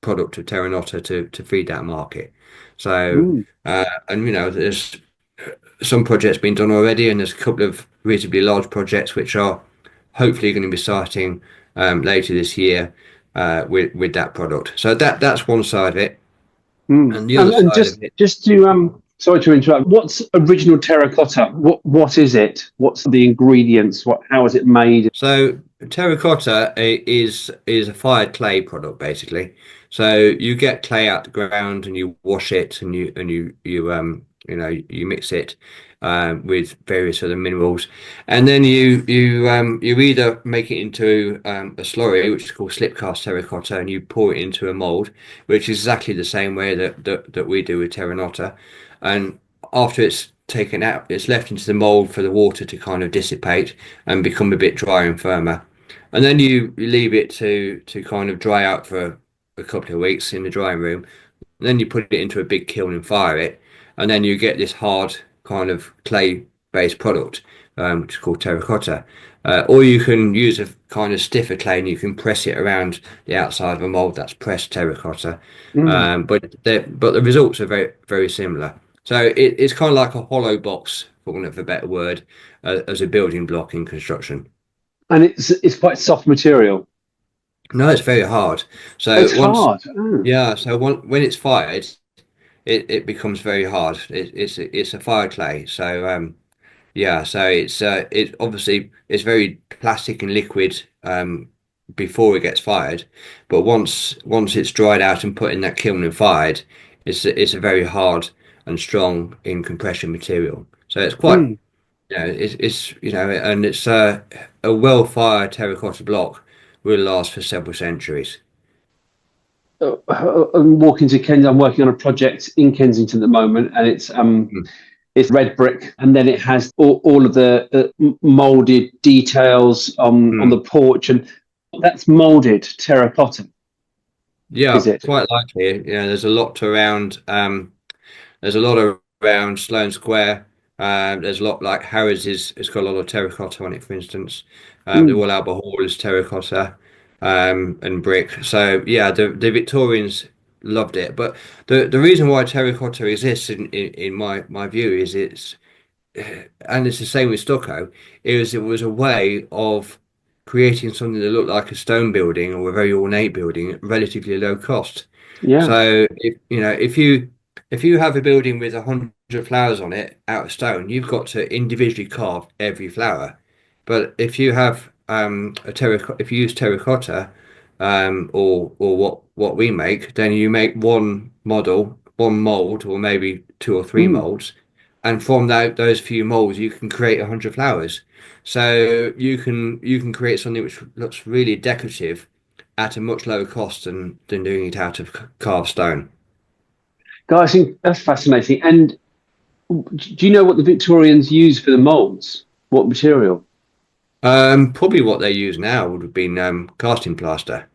product of Terra Notte to feed that market. So Mm. and there's some projects being done already, and there's a couple of reasonably large projects which are hopefully going to be starting later this year with that product. So that's one side of it. Mm. And the other And side of it, just to sorry to interrupt. What's original terracotta? What is it? What's the ingredients? How is it made? so terracotta is a fired clay product basically. So you get clay out the ground and you wash it and you mix it with various other minerals, and then you either make it into a slurry, which is called slip cast terracotta, and you pour it into a mold, which is exactly the same way that we do with terra nota. And after it's taken out, it's left into the mold for the water to kind of dissipate and become a bit drier and firmer. And then you leave it to kind of dry out for a couple of weeks in the drying room. And then you put it into a big kiln and fire it, and then you get this hard kind of clay-based product, which is called terracotta. Or you can use a kind of stiffer clay and you can press it around the outside of a mold that's pressed terracotta. Mm. But the results are very very similar. So it's kind of like a hollow box, for want of a better word, as a building block in construction. And it's quite soft material. No, it's very hard. It's So once, hard. Oh. yeah, so when it's fired, it becomes very hard. It's a fire clay. So yeah, so it obviously it's very plastic and liquid before it gets fired, but once it's dried out and put in that kiln and fired, it's a very hard and strong in compression material. So it's quite Mm. it's and it's a well fired terracotta block will last for several centuries. I'm walking to Kensington. I'm working on a project in Kensington at the moment, and it's red brick, and then it has all of the molded details on Mm. the porch, and that's molded terracotta, is Yeah, it? quite likely. Yeah, there's a lot around. There's a lot around Sloane Square. There's a lot like Harrods is. It's got a lot of terracotta on it, for instance. The Mm. Royal Albert Hall is terracotta and brick. So yeah, the Victorians loved it. But the reason why terracotta exists in my view is and it's the same with stucco, it was a way of creating something that looked like a stone building or a very ornate building at relatively low cost. Yeah, So if you have a building with 100 flowers on it out of stone, you've got to individually carve every flower. But if you have if you use terracotta or what we make, then you make one model, one mold, or maybe two or three mm. molds, and from those few molds you can create 100 flowers. So you can create something which looks really decorative at a much lower cost than doing it out of carved stone. Guys, I think that's fascinating. And do you know what the Victorians used for the molds? What material? Probably what they use now would have been casting plaster,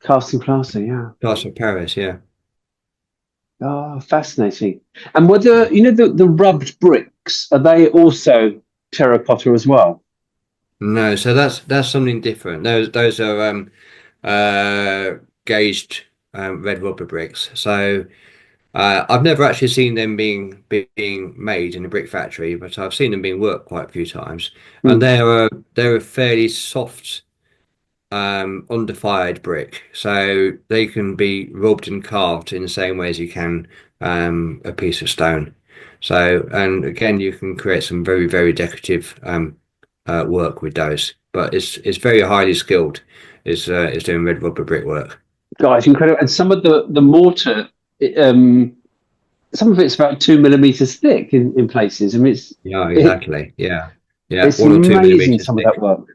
Casting plaster. Yeah. plaster of Paris. Yeah. Oh, fascinating. And whether you know the rubbed bricks, are they also terracotta as well? No, so that's something different. Those are gauged red rubber bricks. So I've never actually seen them being made in a brick factory, but I've seen them being worked quite a few times, and Mm. they're a fairly soft undefied brick, so they can be rubbed and carved in the same way as you can a piece of stone. So, and again, you can create some very, very decorative work with those, but it's very highly skilled. Is doing red rubber brickwork. Guys, incredible. And some of the mortar, some of it's about 2 millimeters thick in places. I mean, Yeah, it, exactly. Yeah, yeah, it's 1 or 2 amazing millimeters some of that thick. work.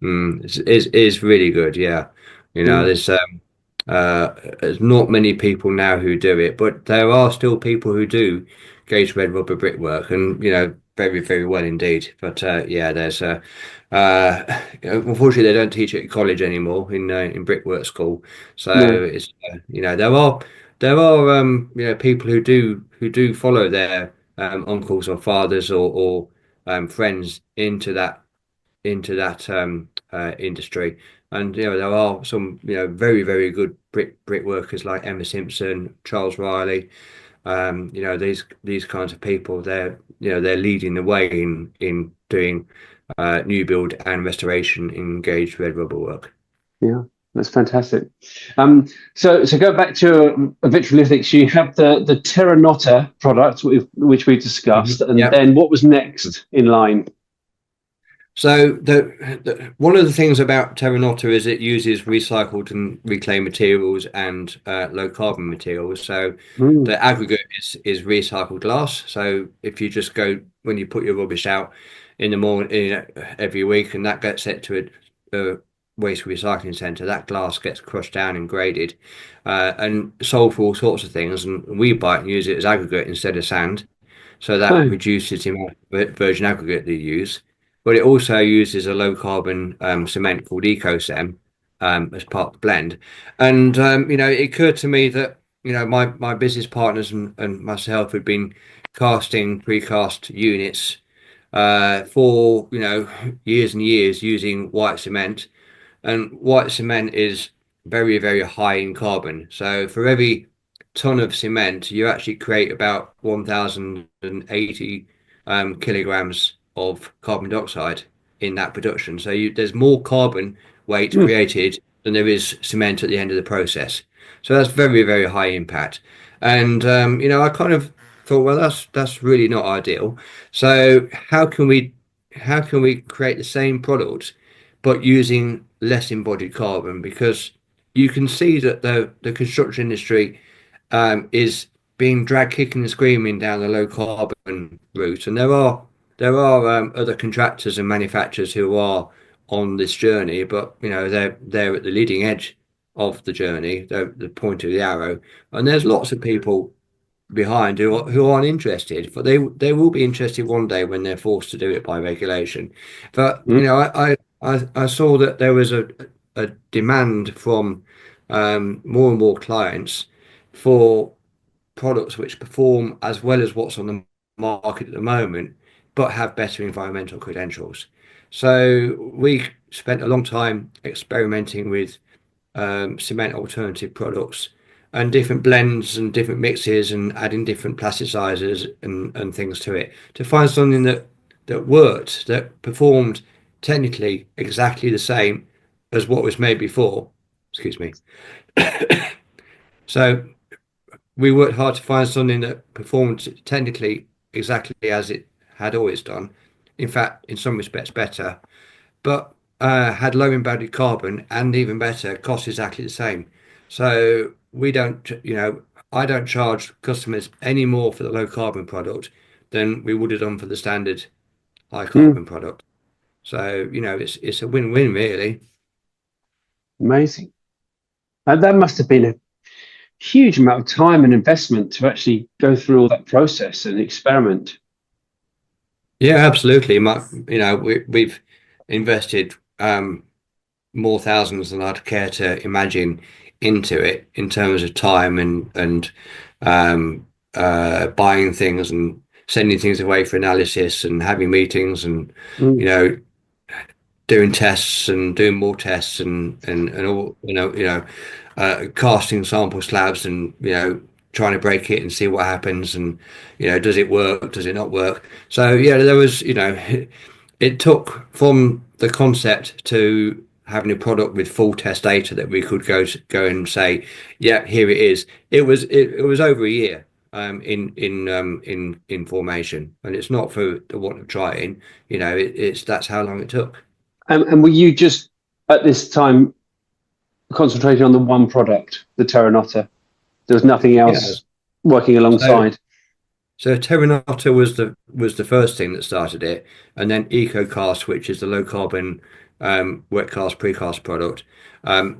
Is really good. Yeah, Mm. there's not many people now who do it, but there are still people who do gauge red rubber brickwork, and very very well indeed. But yeah, unfortunately they don't teach it at college anymore in brickwork school. So No. it's there are people who do follow their uncles or fathers or friends into that industry. And there are some very very good brick workers like Emma Simpson, Charles Riley. These kinds of people. They're leading the way in doing new build and restoration engaged red rubber work. Yeah. That's fantastic. So go back to Vitrolithic. You have the Terra Notte product, which we discussed, and Yeah. then what was next in line? So one of the things about terracotta is it uses recycled and reclaimed materials and low carbon materials. So Mm. the aggregate is recycled glass. So if you just go when you put your rubbish out in the morning every week, and that gets sent to a waste recycling centre, that glass gets crushed down and graded and sold for all sorts of things. And we buy it and use it as aggregate instead of sand. So that Oh, reduces the amount of virgin aggregate they use. But it also uses a low carbon cement called EcoCem as part of the blend. And it occurred to me that my business partners and myself had been casting precast units for years and years using white cement, and white cement is very, very high in carbon. So for every ton of cement, you actually create about 1,080 kilograms of carbon dioxide in that production. So there's more carbon weight mm, created than there is cement at the end of the process. So that's very, very high impact. And I kind of thought, well, that's really not ideal. So how can we create the same product but using less embodied carbon? Because you can see that the construction industry is being dragged kicking and screaming down the low carbon route, and there are other contractors and manufacturers who are on this journey, but they're at the leading edge of the journey, the point of the arrow, and there's lots of people behind who aren't interested, but they will be interested one day when they're forced to do it by regulation. But mm, I saw that there was a demand from more and more clients for products which perform as well as what's on the market at the moment, but have better environmental credentials. So we spent a long time experimenting with cement alternative products and different blends and different mixes and adding different plasticizers and things to it to find something that worked, that performed technically exactly the same as what was made before. Excuse me. So we worked hard to find something that performed technically exactly as it had always done. In fact, in some respects better, but had low embodied carbon and even better, cost exactly the same. So we don't, I don't charge customers any more for the low carbon product than we would have done for the standard high mm. carbon product. So, it's a win-win really. Amazing. That must have been a huge amount of time and investment to actually go through all that process and experiment. Yeah, absolutely. We've invested more thousands than I'd care to imagine into it in terms of time and buying things and sending things away for analysis and having meetings and you Mm, know doing tests and doing more tests and all casting sample slabs and trying to break it and see what happens and does it work, does it not work? So yeah, there was it took from the concept to having a product with full test data that we could go and say, yeah, here it is. It was over a year in formation, and it's not for the want of trying. It's that's how long it took. and were you just at this time concentrating on the one product, the Terra Nota? There was nothing else Yes. working So alongside. So terracotta was the first thing that started it, and then EcoCast, which is the low carbon wet cast precast product,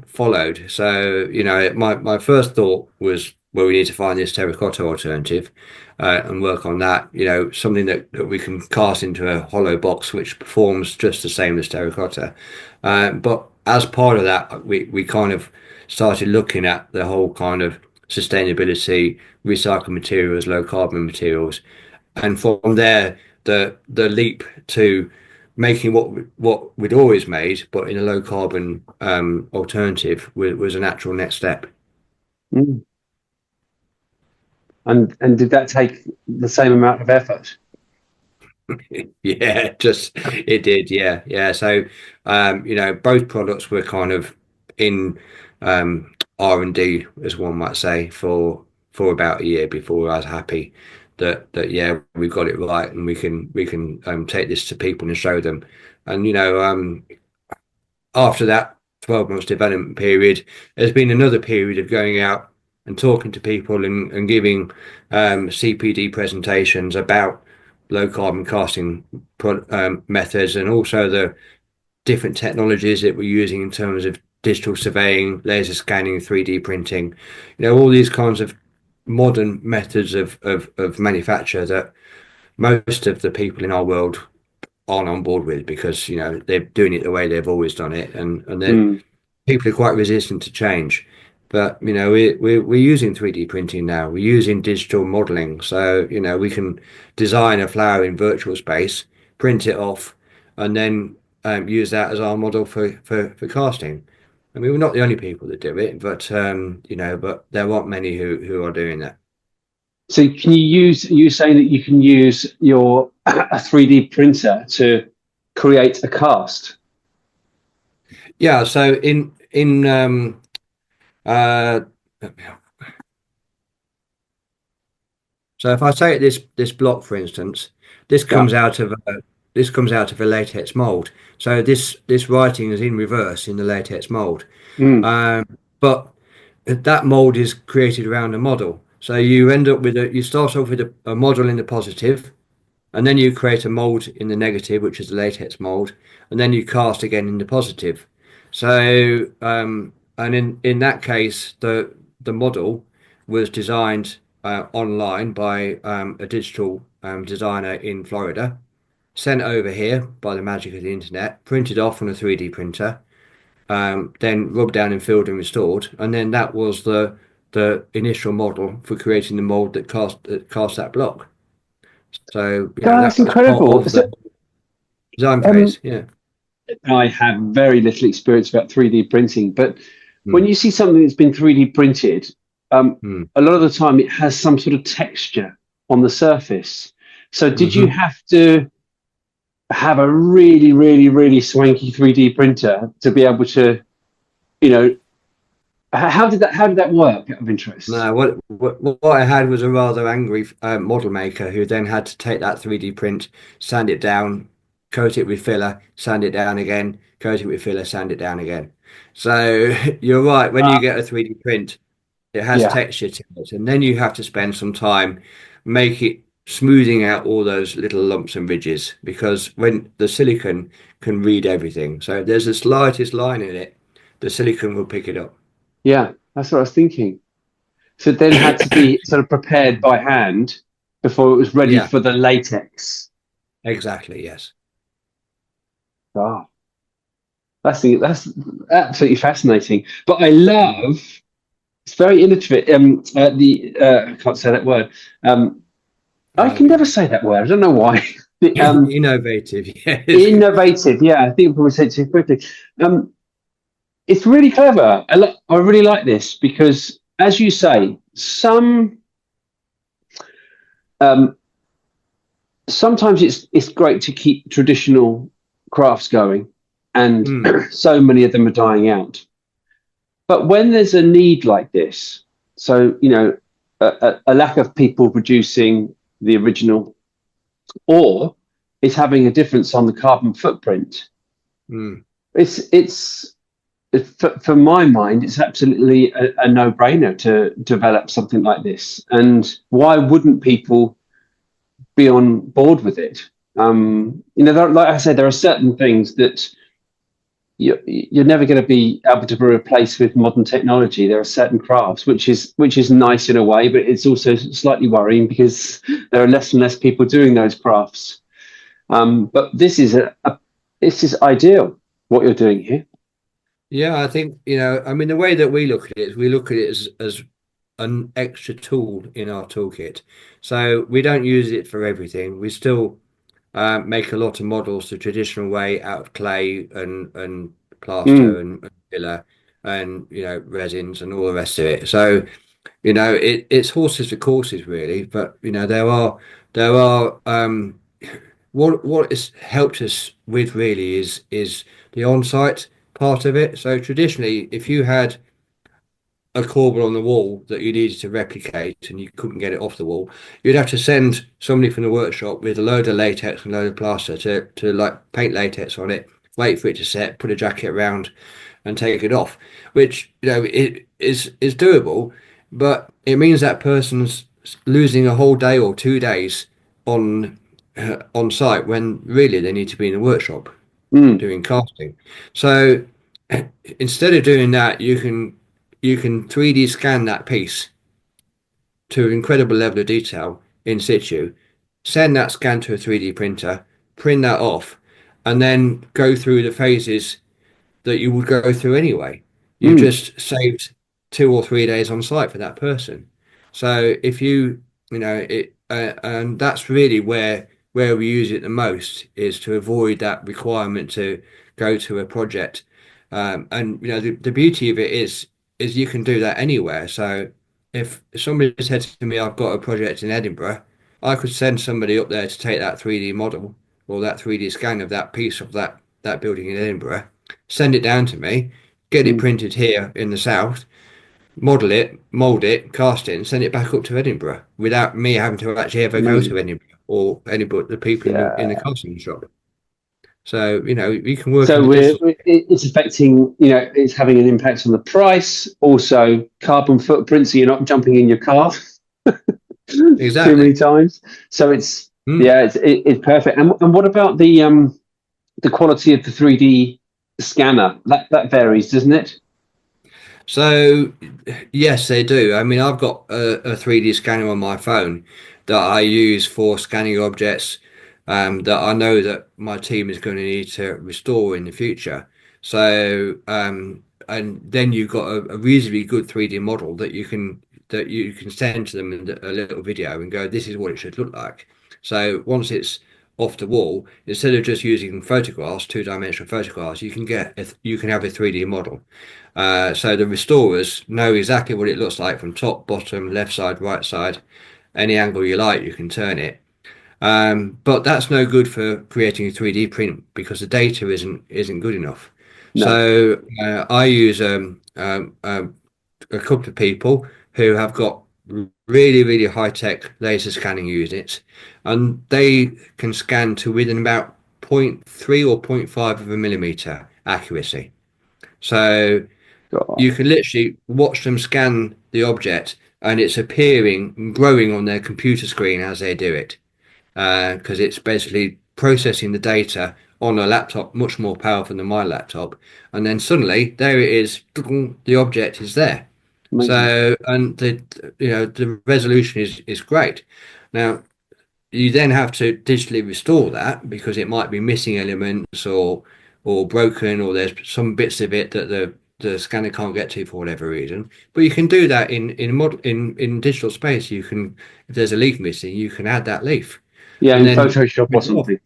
followed. So my first thought was, well, we need to find this terracotta alternative and work on that. Something that we can cast into a hollow box which performs just the same as terracotta. But as part of that, we kind of started looking at the whole kind of sustainability, recycled materials, low carbon materials, and from there the leap to making what we'd always made, but in a low carbon alternative was a natural next step. Mm. And did that take the same amount of effort? Yeah, just it did. Yeah, yeah. So both products were kind of in R&D, as one might say, for about a year before I was happy that yeah, we've got it right, and we can take this to people and show them. And after that 12 months development period, there's been another period of going out and talking to people and giving CPD presentations about low carbon casting methods, and also the different technologies that we're using in terms of digital surveying, laser scanning, 3D printing, all these kinds of modern methods of manufacture that most of the people in our world aren't on board with, because they're doing it the way they've always done it, and then Mm. people are quite resistant to change. But we're using 3D printing now. We're using digital modeling, so we can design a flower in virtual space, print it off, and then use that as our model for casting. I mean, we're not the only people that do it, but but there aren't many who are doing that. So can you saying that you can use your a 3D printer to create a cast? Yeah. So in uh, so if I say this block, for instance, this Yeah. comes out of a latex mold. So this writing is in reverse in the latex mold, Mm. but that mold is created around a model. So you end up with you start off with a model in the positive, and then you create a mold in the negative, which is the latex mold, and then you cast again in the positive. So and in that case, the model was designed online by a digital designer in Florida, sent over here by the magic of the internet, printed off on a 3D printer, then rubbed down and filled and restored, and then that was the initial model for creating the mold that cast that block. So That's that was part incredible. of So, the design um, phase. Yeah. I have very little experience about 3D printing, but when Mm. you see something that's been 3D printed, Mm. a lot of the time it has some sort of texture on the surface. So, did you Hmm. have to have a really, really, really swanky 3D printer to be able to, you know, how did that work out of interest? No, what I had was a rather angry model maker who then had to take that 3D print, sand it down, coat it with filler, sand it down again, coat it with filler, sand it down again. So you're right, when you Uh, get a 3D print, it has yeah, texture to it, and then you have to spend some time make it smoothing out all those little lumps and ridges, because when the silicon can read everything, so if there's the slightest line in it, the silicon will pick it up. yeah, that's what I was thinking. So it then had to be sort of prepared by hand before it was ready Yeah, for the latex. exactly. Yes. Ah, that's absolutely fascinating. But I love it's very innovative. I can't say that word. Um, I Uh, can never say that word. I don't know why. The, Innovative. Yes. innovative. Yeah, I think I probably said it too quickly. Um, it's really clever. I really like this because, as you say, um, sometimes it's great to keep traditional crafts going, and Mm. so many of them are dying out. But when there's a need like this, so a lack of people producing the original, or it's having a difference on the carbon footprint, Mm. for my mind, it's absolutely a no-brainer to develop something like this. And why wouldn't people be on board with it? Like I said, there are certain things that you're never going to be able to replace with modern technology. There are certain crafts which is nice in a way, but it's also slightly worrying because there are less and less people doing those crafts. But this is ideal what you're doing here. Yeah, I think, I mean, the way that we look at it is we look at it as an extra tool in our toolkit. So we don't use it for everything. We still make a lot of models the traditional way, out of clay and plaster Mm, and filler and resins and all the rest of it. So it's horses for courses really. But there are what it's helped us with really is the on-site part of it. So traditionally, if you had a corbel on the wall that you needed to replicate and you couldn't get it off the wall, you'd have to send somebody from the workshop with a load of latex and a load of plaster to like paint latex on it, wait for it to set, put a jacket around and take it off, which, it is doable, but it means that person's losing a whole day or 2 days on site when really they need to be in the workshop Mm, doing casting. So instead of doing that, you can 3D scan that piece to an incredible level of detail in situ, send that scan to a 3D printer, print that off, and then go through the phases that you would go through anyway. You've mm, just saved 2 or 3 days on site for that person. So if you know it, and that's really where we use it the most, is to avoid that requirement to go to a project. And the beauty of it is you can do that anywhere. So if somebody said to me, I've got a project in Edinburgh, I could send somebody up there to take that 3D model or that 3D scan of that piece of that building in Edinburgh, send it down to me, get it mm. printed here in the south, model it, mold it, cast it, and send it back up to Edinburgh without me having to actually ever go Amazing. to Edinburgh or anybody, the people in the Yeah. casting shop. So you can work in So the digital. it's affecting, it's having an impact on the price, also carbon footprint, so you're not jumping in your car too many Exactly. times. So it's, Mm. yeah, it's perfect. And what about the quality of the 3D scanner? That varies, doesn't it? So yes, they do. I mean, I've got a 3D scanner on my phone that I use for scanning objects that I know that my team is going to need to restore in the future. So and then you've got a reasonably good 3D model that you can send to them in a little video and go, this is what it should look like. So once it's off the wall, instead of just using photographs, two-dimensional photographs, you can have a 3D model. So the restorers know exactly what it looks like from top, bottom, left side, right side, any angle you like, you can turn it. But that's no good for creating a 3D print because the data isn't good enough. No. So I use a couple of people who have got really, really high-tech laser scanning units, and they can scan to within about zero point 0.3 or zero point 0.5 of a millimeter accuracy. So God, you can literally watch them scan the object and it's appearing and growing on their computer screen as they do it because it's basically processing the data on a laptop much more powerful than my laptop, and then suddenly there it is, the object is there. amazing. So and the resolution is great. Now you then have to digitally restore that because it might be missing elements or broken, or there's some bits of it that the scanner can't get to for whatever reason. But you can do that in digital space. You can, if there's a leaf missing, you can add that leaf Yeah, and in then Photoshop or print it off. something.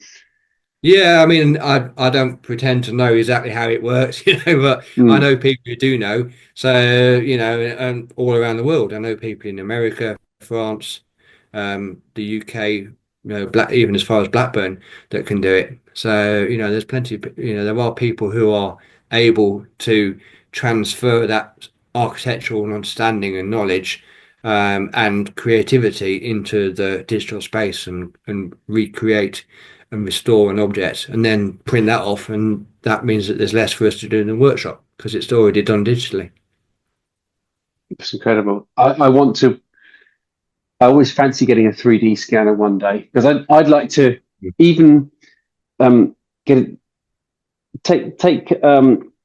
Yeah, I mean, I don't pretend to know exactly how it works, but I Mm, know people who do know. So, and all around the world, I know people in America, France, the UK, black, even as far as Blackburn, that can do it. So, there's plenty of, there are people who are able to transfer that architectural understanding and knowledge and creativity into the digital space and recreate and restore an object and then print that off. And that means that there's less for us to do in the workshop because it's already done digitally. it's incredible. I want to. I always fancy getting a 3D scanner one day because I'd like to even get it, take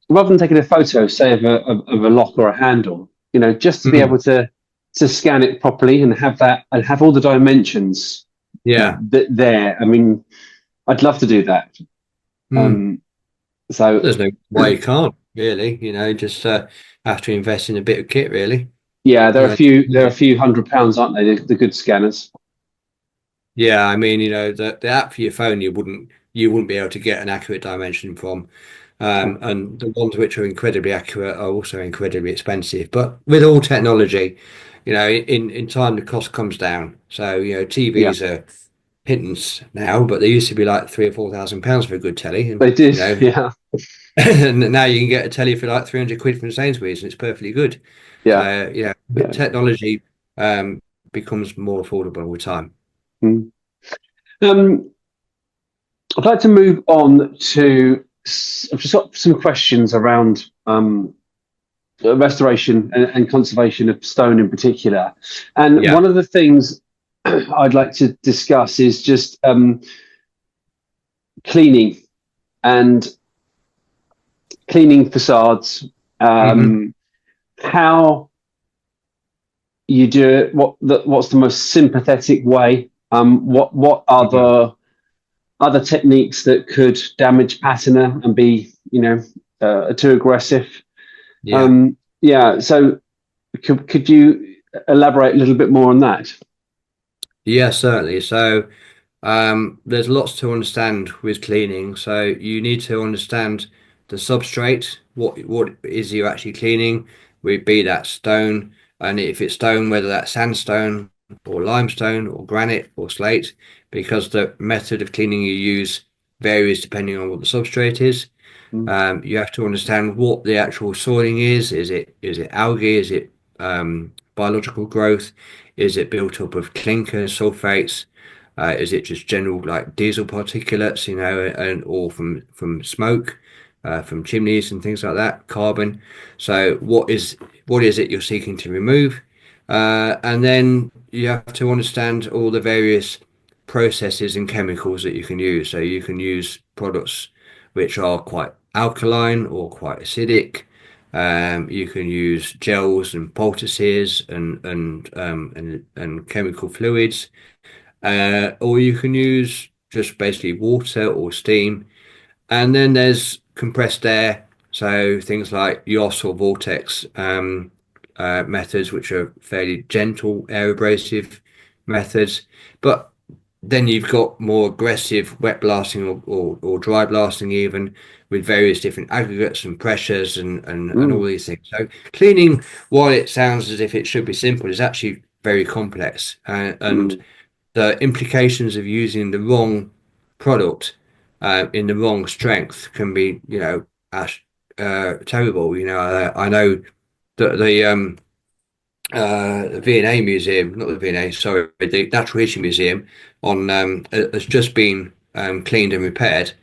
rather than taking a photo, say of a lock or a handle, just to be Mm, able to scan it properly and have that and have all the dimensions yeah. there. I mean, I'd love to do that. Mm. Um, so There's no why you can't really, just have to invest in a bit of kit really. yeah, Uh, there are a few £100, aren't they? The good scanners. yeah, I mean, the app for your phone you wouldn't be able to get an accurate dimension from. Oh, And the ones which are incredibly accurate are also incredibly expensive. But with all technology, in time the cost comes down. So, yeah, TVs are pittance now, but they used to be like £3,000 or £4,000 for a good telly. And, they did. Yeah. And now you can get a telly for like 300 quid from Sainsbury's, and it's perfectly good. Yeah. So yeah, Yeah. technology becomes more affordable with time. Mm. Um, I'd like to move on to. I've just got some questions around restoration and conservation of stone in particular. And Yeah. one of the things I'd like to discuss is just cleaning and cleaning facades. Hmm. How you do it? What's the most sympathetic way? What are Hmm. the other techniques that could damage patina and be, too aggressive? Yeah. Yeah. So could you elaborate a little bit more on that? Yeah, certainly. So there's lots to understand with cleaning. So you need to understand the substrate, what is you actually cleaning, be that stone, and if it's stone, whether that's sandstone or limestone or granite or slate, because the method of cleaning you use varies depending on what the substrate is. Mm, You have to understand what the actual soiling is. Is it algae? Is it biological growth? Is it built up of clinker, sulfates? Is it just general like diesel particulates, and or from smoke, from chimneys and things like that, carbon? So what is it you're seeking to remove? And then you have to understand all the various processes and chemicals that you can use. So you can use products which are quite alkaline or quite acidic. You can use gels and poultices and chemical fluids, or you can use just basically water or steam. And then there's compressed air, so things like YOS or vortex methods, which are fairly gentle air abrasive methods. But then you've got more aggressive wet blasting or dry blasting, even with various different aggregates and pressures and all mm, these things. So cleaning, while it sounds as if it should be simple, is actually very complex. And mm, the implications of using the wrong product in the wrong strength can be, terrible. I know that the V&A Museum, not the V&A, sorry, the Natural History Museum has just been cleaned and repaired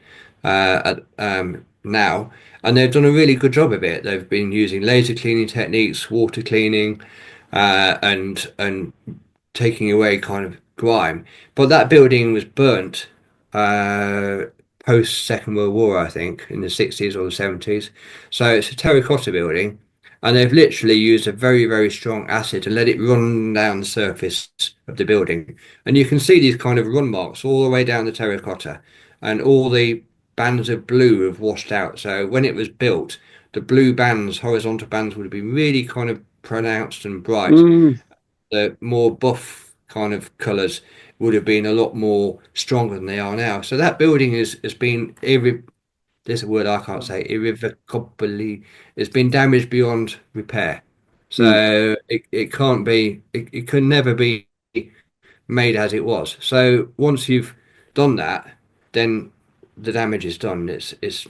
now, and they've done a really good job of it. They've been using laser cleaning techniques, water cleaning, and taking away kind of grime. But that building was burnt uh, post Second World War, I think, in the 60s or the 70s. So it's a terracotta building, and they've literally used a very, very strong acid to let it run down the surface of the building. And you can see these kind of run marks all the way down the terracotta, and all the bands of blue have washed out. So when it was built, the blue bands, horizontal bands, would have been really kind of pronounced and bright. mm, The more buff kind of colours would have been a lot more stronger than they are now. So that building has been there's a word I can't say, irrevocably, it's been damaged beyond repair. mm, So it can't be, it can never be made as it was. So once you've done that, then the damage is done. It's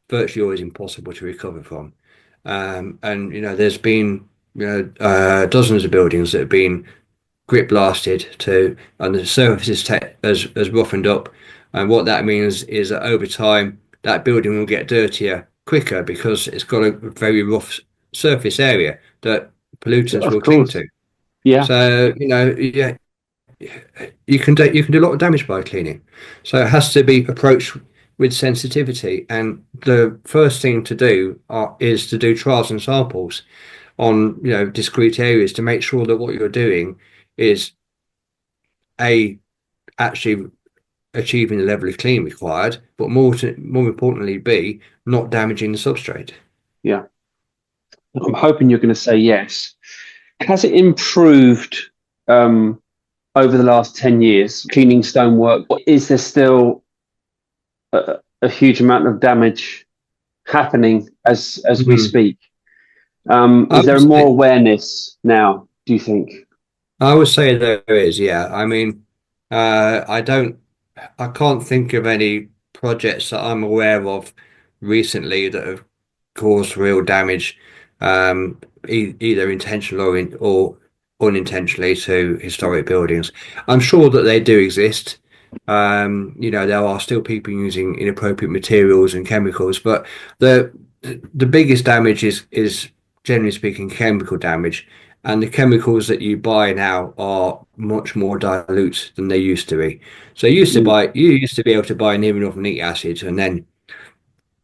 virtually always impossible to recover from. And there's been dozens of buildings that have been grip blasted to, and the surface has roughened up. And what that means is that over time, that building will get dirtier quicker because it's got a very rough surface area that pollutants of will cling course. to. Yeah. So, yeah, you can do a lot of damage by cleaning. So it has to be approached with sensitivity. And the first thing to do is to do trials and samples on discrete areas to make sure that what you're doing is a actually achieving the level of clean required, but more importantly, b not damaging the substrate. Yeah. I'm hoping you're going to say yes. Has it improved um, over the last 10 years, cleaning stonework? Is there still a huge amount of damage happening as we Mhm. speak? I Is would there more say awareness now, do you think? I would say there is, yeah. I mean, I can't think of any projects that I'm aware of recently that have caused real damage, either intentional or unintentionally, to historic buildings. I'm sure that they do exist. There are still people using inappropriate materials and chemicals, but the the biggest damage is generally speaking chemical damage, and the chemicals that you buy now are much more dilute than they used to be. So you used to be able to buy near enough neat acid and then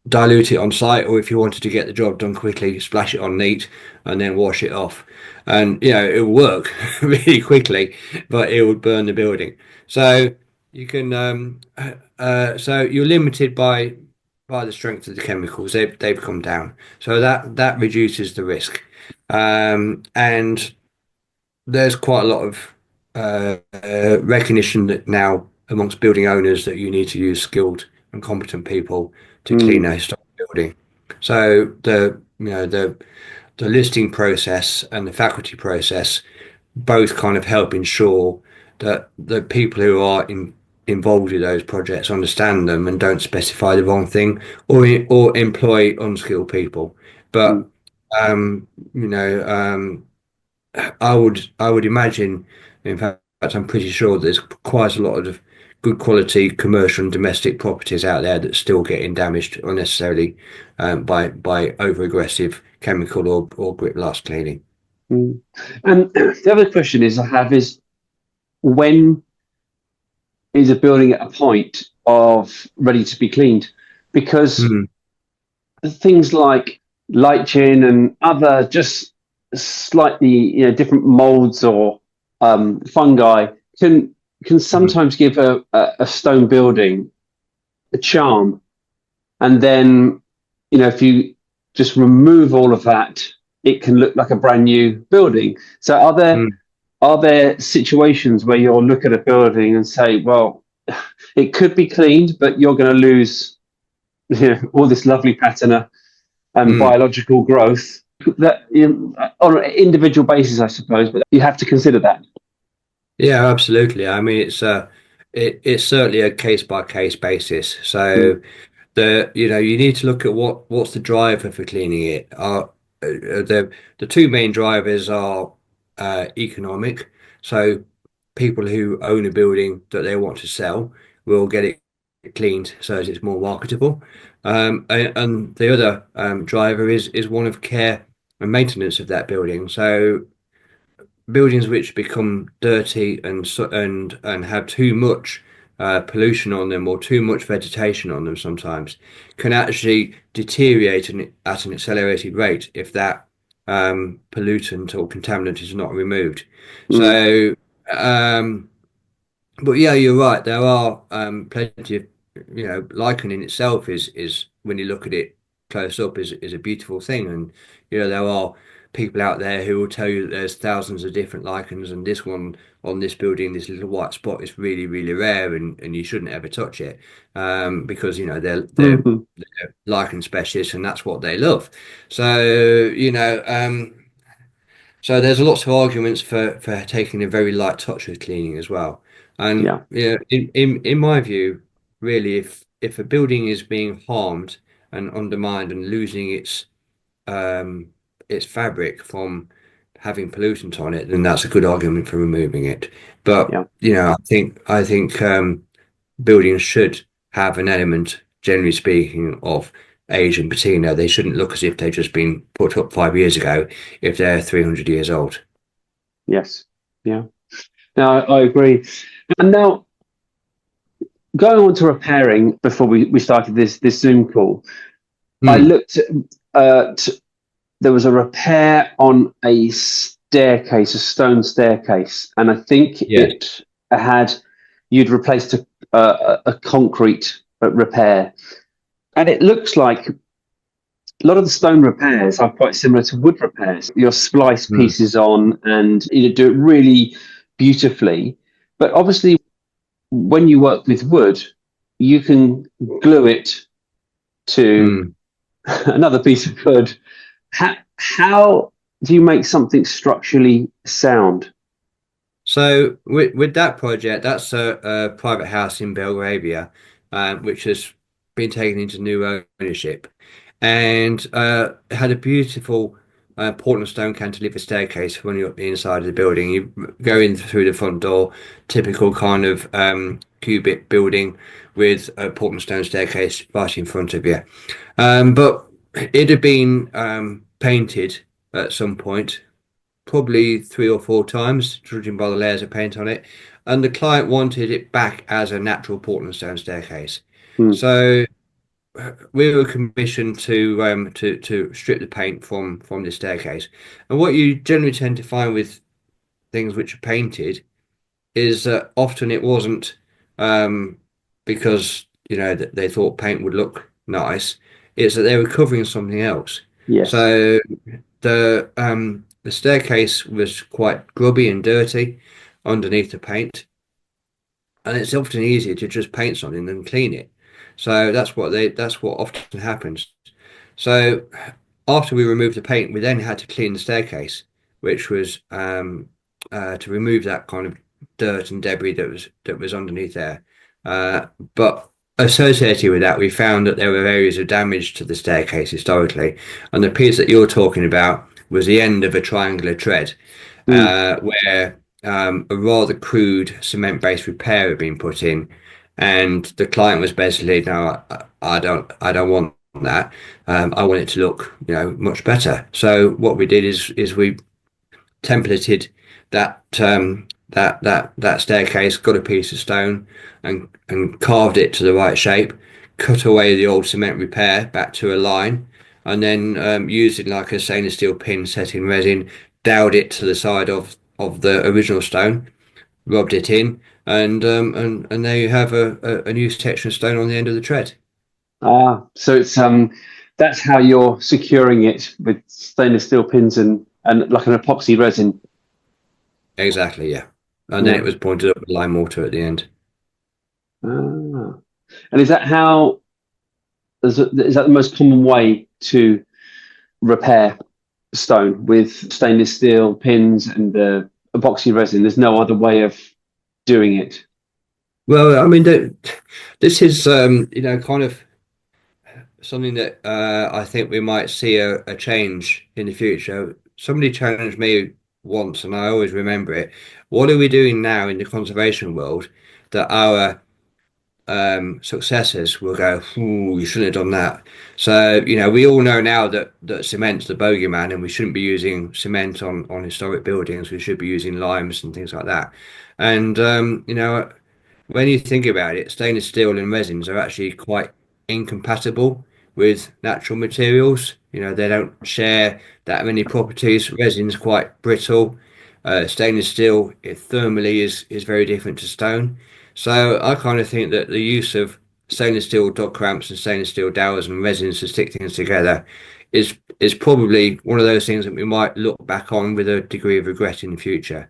dilute it on site, or if you wanted to get the job done quickly, splash it on neat and then wash it off. And it will work really quickly, but it would burn the building. So you can so you're limited by the strength of the chemicals. They've come down. So that reduces the risk. And there's quite a lot of recognition that now amongst building owners that you need to use skilled and competent people to clean a historic building. So the listing process and the faculty process both kind of help ensure that the people who are involved with those projects understand them and don't specify the wrong thing or employ unskilled people. But um, you know, I would imagine, in fact, I'm pretty sure there's quite a lot of good quality commercial and domestic properties out there that still getting damaged unnecessarily by over aggressive chemical or grip blast cleaning. And the other question is when is a building at a point of ready to be cleaned? Because things like lichen and other just slightly different molds or fungi can sometimes give a stone building a charm, and then if you just remove all of that, it can look like a brand new building. So are there situations where you'll look at a building and say, well, it could be cleaned, but you're going to lose all this lovely patina and biological growth, that on an individual basis, I suppose, but you have to consider that. Yeah, absolutely. I mean, it's certainly a case by case basis. So you need to look at what's the driver for cleaning it. The two main drivers are economic. So people who own a building that they want to sell will get it cleaned so as it's more marketable. And the other driver is one of care and maintenance of that building. So buildings which become dirty and have too much pollution on them or too much vegetation on them sometimes can actually deteriorate at an accelerated rate if that pollutant or contaminant is not removed. So, but yeah, you're right. There are plenty of, lichen in itself is when you look at it close up is a beautiful thing, and there are people out there who will tell you that there's thousands of different lichens, and this one on this building, this little white spot, is really, really rare, and you shouldn't ever touch it because they're lichen specialists, and that's what they love. So so there's lots of arguments for taking a very light touch with cleaning as well. And in my view, really, if a building is being harmed and undermined and losing its fabric from having pollutant on it, then that's a good argument for removing it. But I think buildings should have an element, generally speaking, of age and patina. They shouldn't look as if they've just been put up 5 years ago if they're 300 years old. Yes. Yeah. No, I agree. And now, going on to repairing, before we started this Zoom call, I looked at there was a repair on a staircase, a stone staircase, and I think you'd replaced a concrete repair, and it looks like a lot of the stone repairs are quite similar to wood repairs. You splice pieces on and do it really beautifully. But obviously, when you work with wood, you can glue it to another piece of wood. How do you make something structurally sound? So with that project, that's a private house in Belgravia, which has been taken into new ownership, and had a beautiful Portland stone cantilever staircase running up the inside of the building. You go in through the front door, typical kind of cubic building with a Portland stone staircase right in front of you. But it had been painted at some point, probably 3 or 4 times, judging by the layers of paint on it. And the client wanted it back as a natural Portland stone staircase. Mm. So we were commissioned to strip the paint from the staircase. And what you generally tend to find with things which are painted is that often it wasn't because they thought paint would look nice. It's that they were covering something else. Yes. So the staircase was quite grubby and dirty underneath the paint, and it's often easier to just paint something than clean it. So that's what often happens. So after we removed the paint, we then had to clean the staircase, which was to remove that kind of dirt and debris that was underneath there. But associated with that, we found that there were areas of damage to the staircase historically, and the piece that you're talking about was the end of a triangular tread, where a rather crude cement-based repair had been put in, and the client was basically, no, I don't want that. I want it to look, much better. So what we did is we templated that that staircase, got a piece of stone and carved it to the right shape, cut away the old cement repair back to a line, and then using like a stainless steel pin set in resin, dowed it to the side of the original stone, rubbed it in, and there you have a new section of stone on the end of the tread. So it's that's how you're securing it, with stainless steel pins and like an epoxy resin. Exactly, yeah. And then it was pointed up with lime mortar at the end. And is that is that the most common way to repair stone, with stainless steel pins and the epoxy resin? There's no other way of doing it. Well, I mean, this is kind of something that I think we might see a change in the future. Somebody challenged me once, and I always remember it. What are we doing now in the conservation world that our successors will go, "Ooh, you shouldn't have done that"? So we all know now that cement's the bogeyman, and we shouldn't be using cement on historic buildings. We should be using limes and things like that. And when you think about it, stainless steel and resins are actually quite incompatible with natural materials. They don't share that many properties. Resin's quite brittle. Stainless steel, thermally is very different to stone. So I kind of think that the use of stainless steel dog clamps and stainless steel dowels and resins to stick things together is probably one of those things that we might look back on with a degree of regret in the future.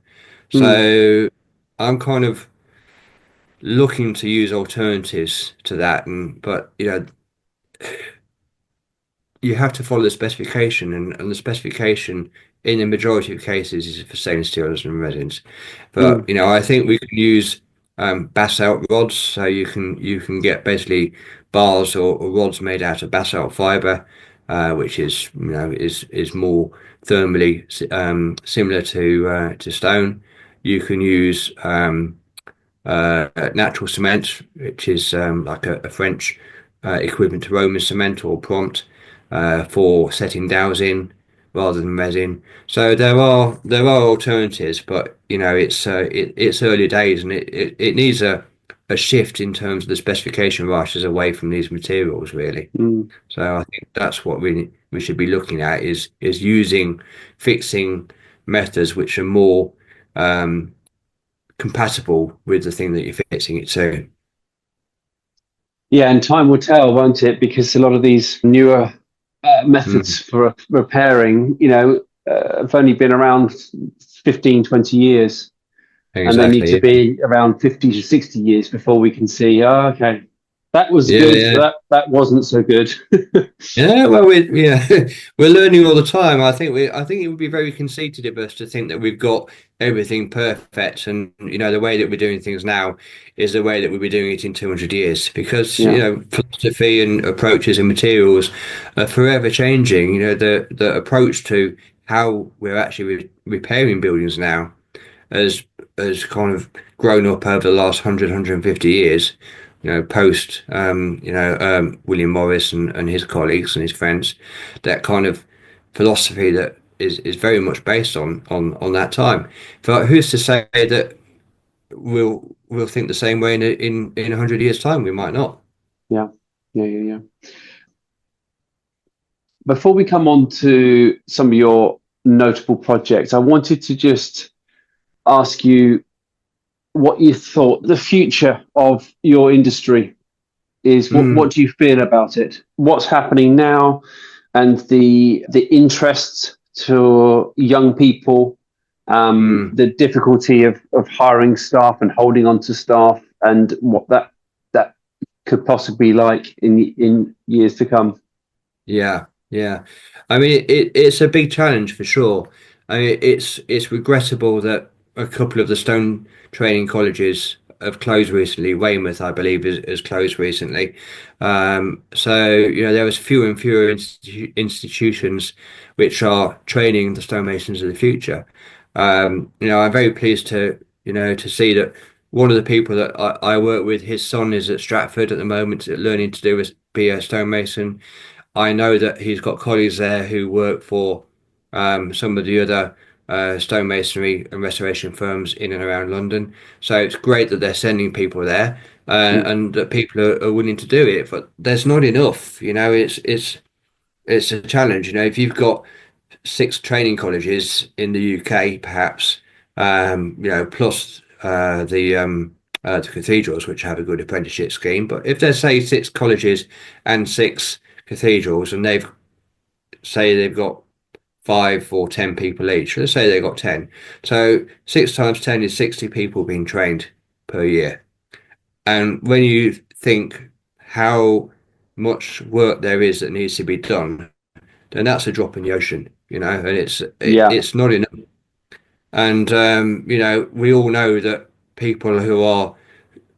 So I'm kind of looking to use alternatives to that, but you have to follow the specification, and the specification in the majority of cases is for stainless steels and resins. But I think we can use basalt rods, so you can get basically bars or rods made out of basalt fiber, which is is more thermally similar to stone. You can use natural cement, which is like a French equivalent to Roman cement or prompt, for setting dowels in rather than resin. So there are alternatives, but it's early days, and it needs a shift in terms of the specification writers away from these materials, really. So I think that's what we should be looking at, is using fixing methods which are more compatible with the thing that you're fixing it to. Yeah, and time will tell, won't it? Because a lot of these newer methods for repairing, have only been around 15, 20 years. Exactly. And they need to be around 50 to 60 years before we can see, okay, That was Yeah, good. yeah. That wasn't so good. Yeah, well, we're learning all the time. I think it would be very conceited of us to think that we've got everything perfect, and the way that we're doing things now is the way that we'll be doing it in 200 years, because Yeah, philosophy and approaches and materials are forever changing. The approach to how we're actually repairing buildings now has kind of grown up over the last 150 years, post William Morris and his colleagues and his friends, that kind of philosophy that is very much based on that time. But who's to say that we'll think the same way in 100 years' time? We might not. yeah, yeah. Before we come on to some of your notable projects, I wanted to just ask you what you thought the future of your industry is. What Mm, do you feel about it? What's happening now, and the interest to young people, mm. the difficulty of hiring staff and holding on to staff, and what that could possibly be like in years to come. Yeah, yeah. I mean, it's a big challenge for sure. I mean, it's regrettable that a couple of the stone training colleges have closed recently. Weymouth, I believe, has closed recently. So there was fewer and fewer institutions which are training the stonemasons of the future. I'm very pleased to see that one of the people that I work with, his son is at Stratford at the moment, learning to be a stonemason. I know that he's got colleagues there who work for some of the other stonemasonry and restoration firms in and around London. So it's great that they're sending people there, Mm, and that people are willing to do it. But there's not enough. It's a challenge. If you've got six training colleges in the UK, perhaps, plus the cathedrals, which have a good apprenticeship scheme. But if there's, say, six colleges and six cathedrals, and they've got 5 or 10 people each. Let's say they've got 10. So 6 times 10 is 60 people being trained per year. And when you think how much work there is that needs to be done, then that's a drop in the ocean, and yeah. it's not enough. And we all know that people who are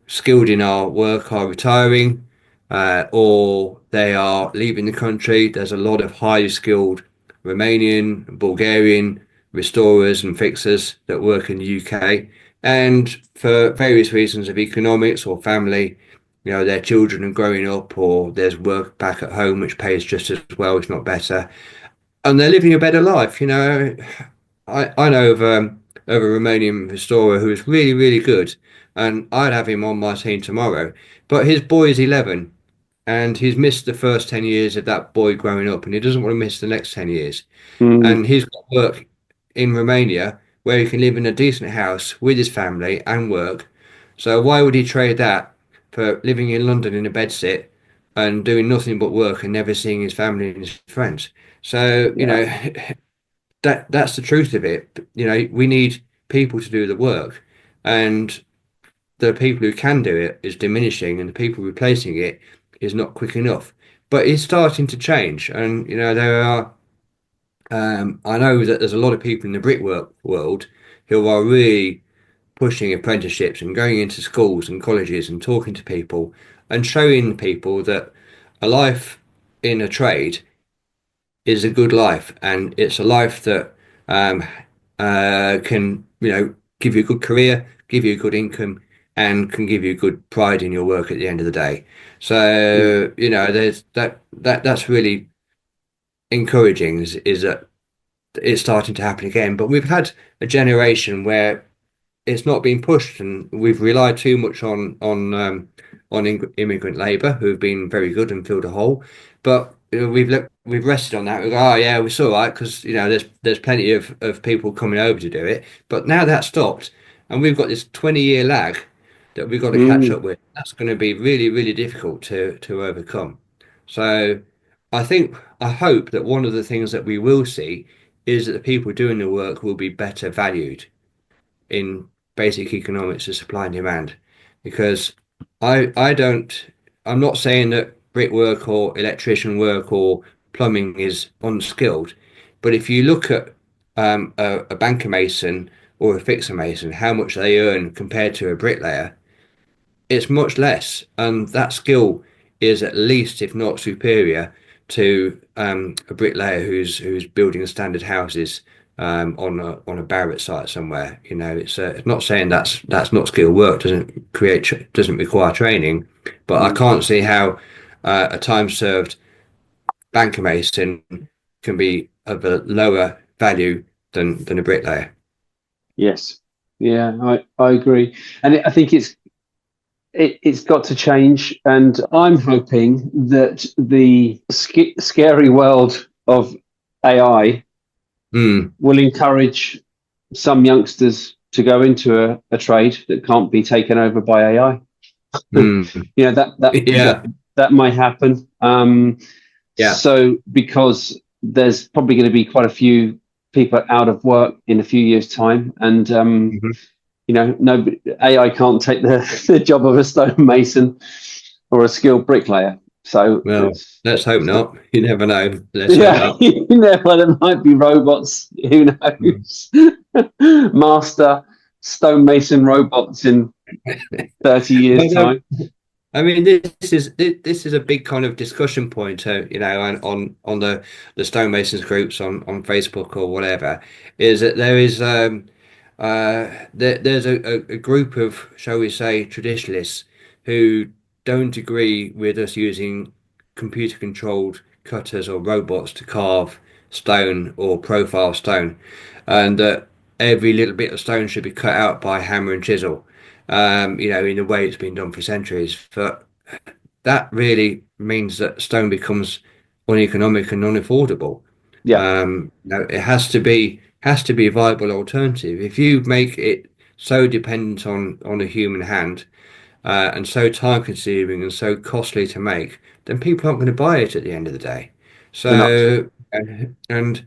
skilled in our work are retiring, or they are leaving the country. There's a lot of highly skilled Romanian, Bulgarian restorers and fixers that work in the UK. And for various reasons of economics or family, their children are growing up, or there's work back at home which pays just as well, if not better, and they're living a better life. I know of a Romanian restorer who is really, really good, and I'd have him on my team tomorrow. But his boy is 11, and he's missed the first 10 years of that boy growing up, and he doesn't want to miss the next 10 years. Mm, And he's got work in Romania where he can live in a decent house with his family and work. So why would he trade that for living in London in a bedsit and doing nothing but work and never seeing his family and his friends? So, yeah. that's the truth of it. We need people to do the work, and the people who can do it is diminishing, and the people replacing it is not quick enough. But it's starting to change, and there are. I know that there's a lot of people in the brickwork world who are really pushing apprenticeships and going into schools and colleges and talking to people and showing people that a life in a trade is a good life, and it's a life that um, can give you a good career, give you a good income, and can give you good pride in your work at the end of the day. Mm, So there's that's really encouraging, is that it's starting to happen again. But we've had a generation where it's not been pushed, and we've relied too much on immigrant labour, who've been very good and filled a hole. But we've rested on that. We go, oh yeah, we're all right, because there's plenty of people coming over to do it. But now that's stopped, and we've got this 20-year lag that we've got to catch mm, up with. That's going to be really, really difficult to overcome. So I hope that one of the things that we will see is that the people doing the work will be better valued in basic economics of supply and demand, because I don't I'm not saying that brickwork or electrician work or plumbing is unskilled, but if you look at a banker mason or a fixer mason, how much they earn compared to a bricklayer, it's much less, and that skill is at least, if not superior, to a bricklayer who's building standard houses on a Barrett site somewhere. You know, it's not saying that's not skilled work. Doesn't require training, but I Mm. can't see how a time served banker mason can be of a lower value than a bricklayer. Yes. Yeah, I agree. And I think it's got to change. And I'm hoping that the scary world of AI Mm, will encourage some youngsters to go into a trade that can't be taken over by AI. mm. You know, Yeah, that might happen. yeah. So because there's probably going to be quite a few people out of work in a few years' time, and Mhm. you know, no AI can't take the job of a stonemason or a skilled bricklayer. So Well, it's let's hope not. You never know. Let's hope yeah, not. you know, well, there might be robots. Who Mm. knows? Master stonemason robots in 30 years' Well, no, time. I mean, this is a big kind of discussion point, you know, on the stonemasons groups on Facebook or whatever, is that there's a group of, shall we say, traditionalists who don't agree with us using computer controlled cutters or robots to carve stone or profile stone, and that every little bit of stone should be cut out by hammer and chisel, you know, in the way it's been done for centuries. But that really means that stone becomes uneconomic and unaffordable. Yeah, You know, it has to be a viable alternative. If you make it so dependent on a human hand, and so time consuming and so costly to make, then people aren't going to buy it at the end of the day. they're not. So, and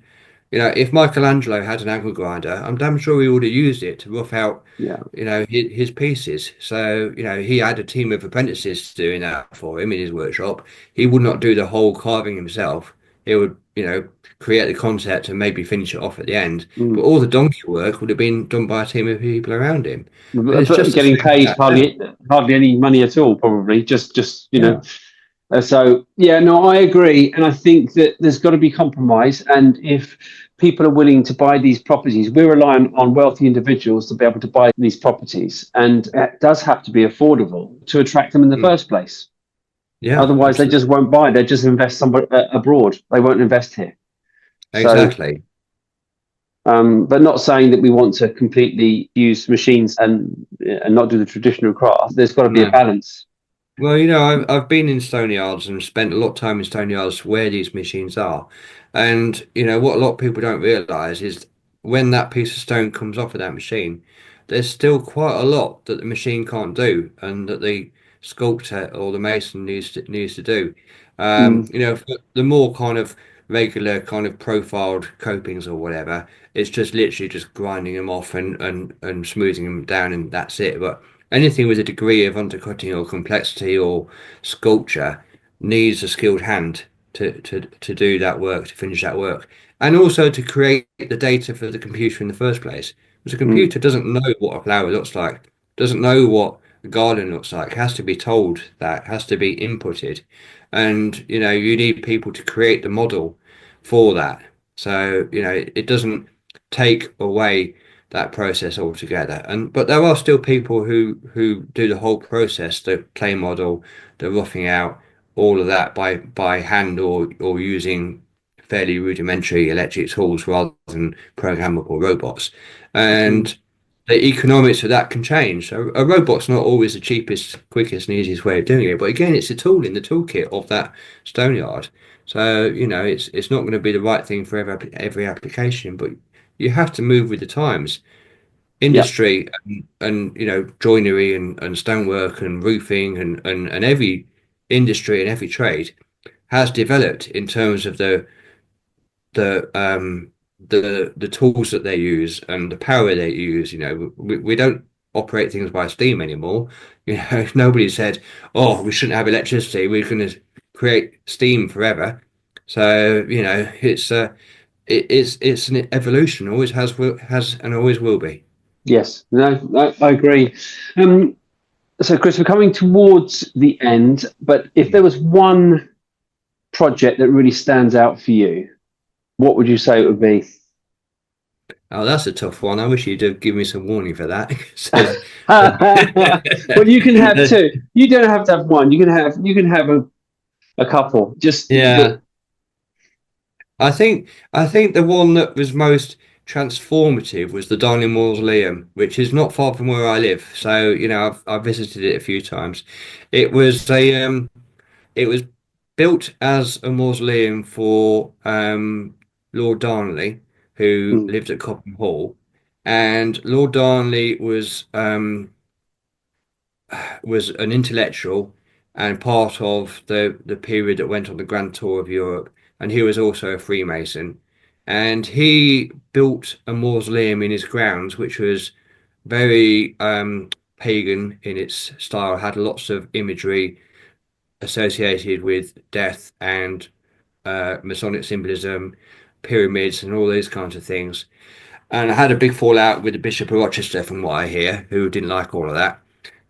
you know, if Michelangelo had an angle grinder, I'm damn sure he would have used it to rough out, Yeah. you know, his pieces. So, you know, he had a team of apprentices doing that for him in his workshop. He would not do the whole carving himself. He would, you know, create the concept and maybe finish it off at the end. But Mm. all the donkey work would have been done by a team of people around him. And it's But just the getting same with paid that now. hardly any money at all, probably. Just you know. Yeah. So yeah, no, I agree, and I think that there's got to be compromise. And if people are willing to buy these properties, we're relying on wealthy individuals to be able to buy these properties, and it does have to be affordable to attract them in the Mm. first place. Yeah, Otherwise, they just absolutely. won't buy. They just invest somewhere abroad. They won't invest here. So, Exactly. but not saying that we want to completely use machines and not do the traditional craft. There's got to be a No. balance. Well, you know, I've been in stone yards and spent a lot of time in stone yards where these machines are. And, you know, what a lot of people don't realize is when that piece of stone comes off of that machine, there's still quite a lot that the machine can't do and that the sculptor or the mason needs to do. Mm, You know, for the more kind of regular kind of profiled copings or whatever, it's just literally just grinding them off and smoothing them down and that's it. But anything with a degree of undercutting or complexity or sculpture needs a skilled hand to do that work, to finish that work, and also to create the data for the computer in the first place. Because the mm, computer doesn't know what a flower looks like, doesn't know what a garden looks like, has to be told that, has to be inputted. And, you know, you need people to create the model for that. So, you know, it doesn't take away that process altogether. And but there are still people who do the whole process, the clay model, the roughing out, all of that by hand or using fairly rudimentary electric tools rather than programmable robots. mm. And the economics of that can change. So a robot's not always the cheapest, quickest, and easiest way of doing it. But again, it's a tool in the toolkit of that stone yard. So, you know, it's not going to be the right thing for every application, but you have to move with the times. Yeah. Industry and you know joinery and stonework and roofing and every industry and every trade has developed in terms of the tools that they use and the power they use. You know, we don't operate things by steam anymore. Nobody said, "Oh, we shouldn't have electricity. We're going to create steam forever." So it's an evolution. Always has and always will be. Yes, no, I agree. So, Chris, we're coming towards the end, but if there was one project that really stands out for you, what would you say it would be? Oh, that's a tough one. I wish you'd have given me some warning for that. Well, you can have two. You don't have to have one. You can have a couple. Just Yeah, I think the one that was most transformative was the Darling Mausoleum, which is not far from where I live. So, I've visited it a few times. It was it was built as a mausoleum for Lord Darnley, who mm, lived at Cobham Hall, and Lord Darnley was an intellectual and part of the period that went on the Grand Tour of Europe, and he was also a Freemason. And he built a mausoleum in his grounds, which was very pagan in its style, had lots of imagery associated with death and Masonic symbolism, pyramids, and all those kinds of things. And I had a big fallout with the Bishop of Rochester, from what I hear, who didn't like all of that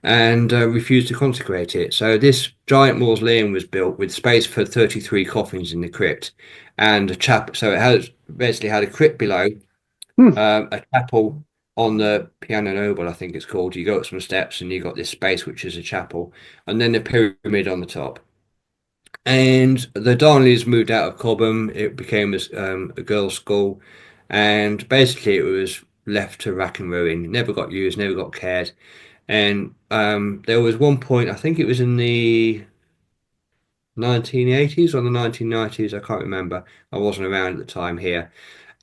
and refused to consecrate it. So this giant mausoleum was built with space for 33 coffins in the crypt and a chapel. So it has basically had a crypt below, mm, a chapel on the Piano Noble, I think it's called. You go up some steps and you got this space which is a chapel, and then the pyramid on the top. And the Darnleys moved out of Cobham. It became a girls' school, and basically it was left to rack and ruin. Never got used, never got cared. And there was one point, I think it was in the 1980s or the 1990s, I can't remember. I wasn't around at the time here.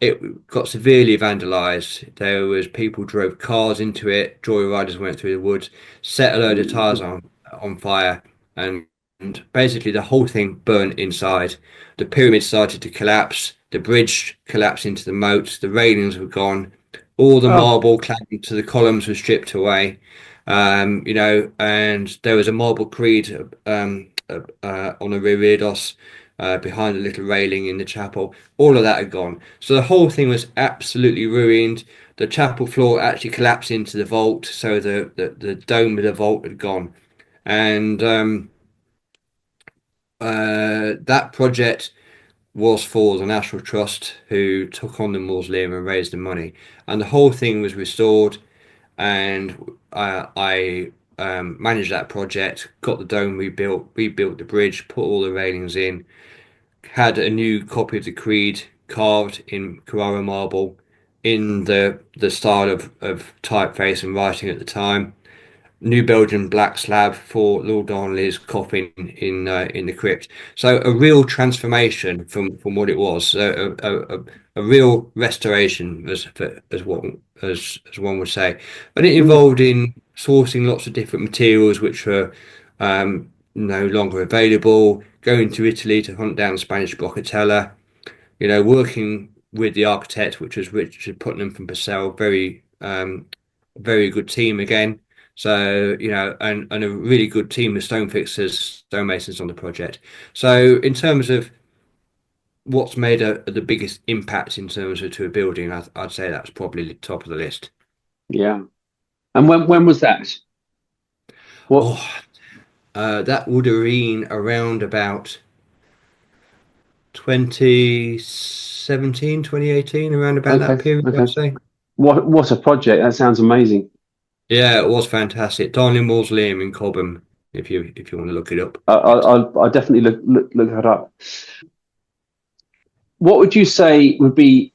It got severely vandalized. There was people drove cars into it, joyriders went through the woods, set a load of tires on fire, and, and basically the whole thing burnt inside. The pyramid started to collapse, the bridge collapsed into the moat, the railings were gone, all the oh, marble cladding to the columns was stripped away. And there was a marble creed on a reredos behind a little railing in the chapel. All of that had gone. So the whole thing was absolutely ruined. The chapel floor actually collapsed into the vault, so the dome of the vault had gone. And that project was for the National Trust, who took on the mausoleum and raised the money. And the whole thing was restored, and I managed that project, got the dome rebuilt the bridge, put all the railings in, had a new copy of the Creed carved in Carrara marble in the style of typeface and writing at the time. New Belgian black slab for Lord Darnley's coffin in the crypt. So a real transformation from what it was. A real restoration, as one would say. And it mm, involved in sourcing lots of different materials which were no longer available, going to Italy to hunt down Spanish blockatella, working with the architect, which was Richard Putnam from Purcell, very good team again. So, and a really good team of stone fixers, stonemasons on the project. So, in terms of what's made the biggest impact in terms of to a building, I'd say that's probably the top of the list. yeah. And when was that? What? Oh, that would have been around about 2017, 2018, around about that Okay, period, I'd okay. say. What a project! That sounds amazing. Yeah, it was fantastic. Darling Mausoleum in Cobham, if you want to look it up. I'll definitely look that up. What would you say would be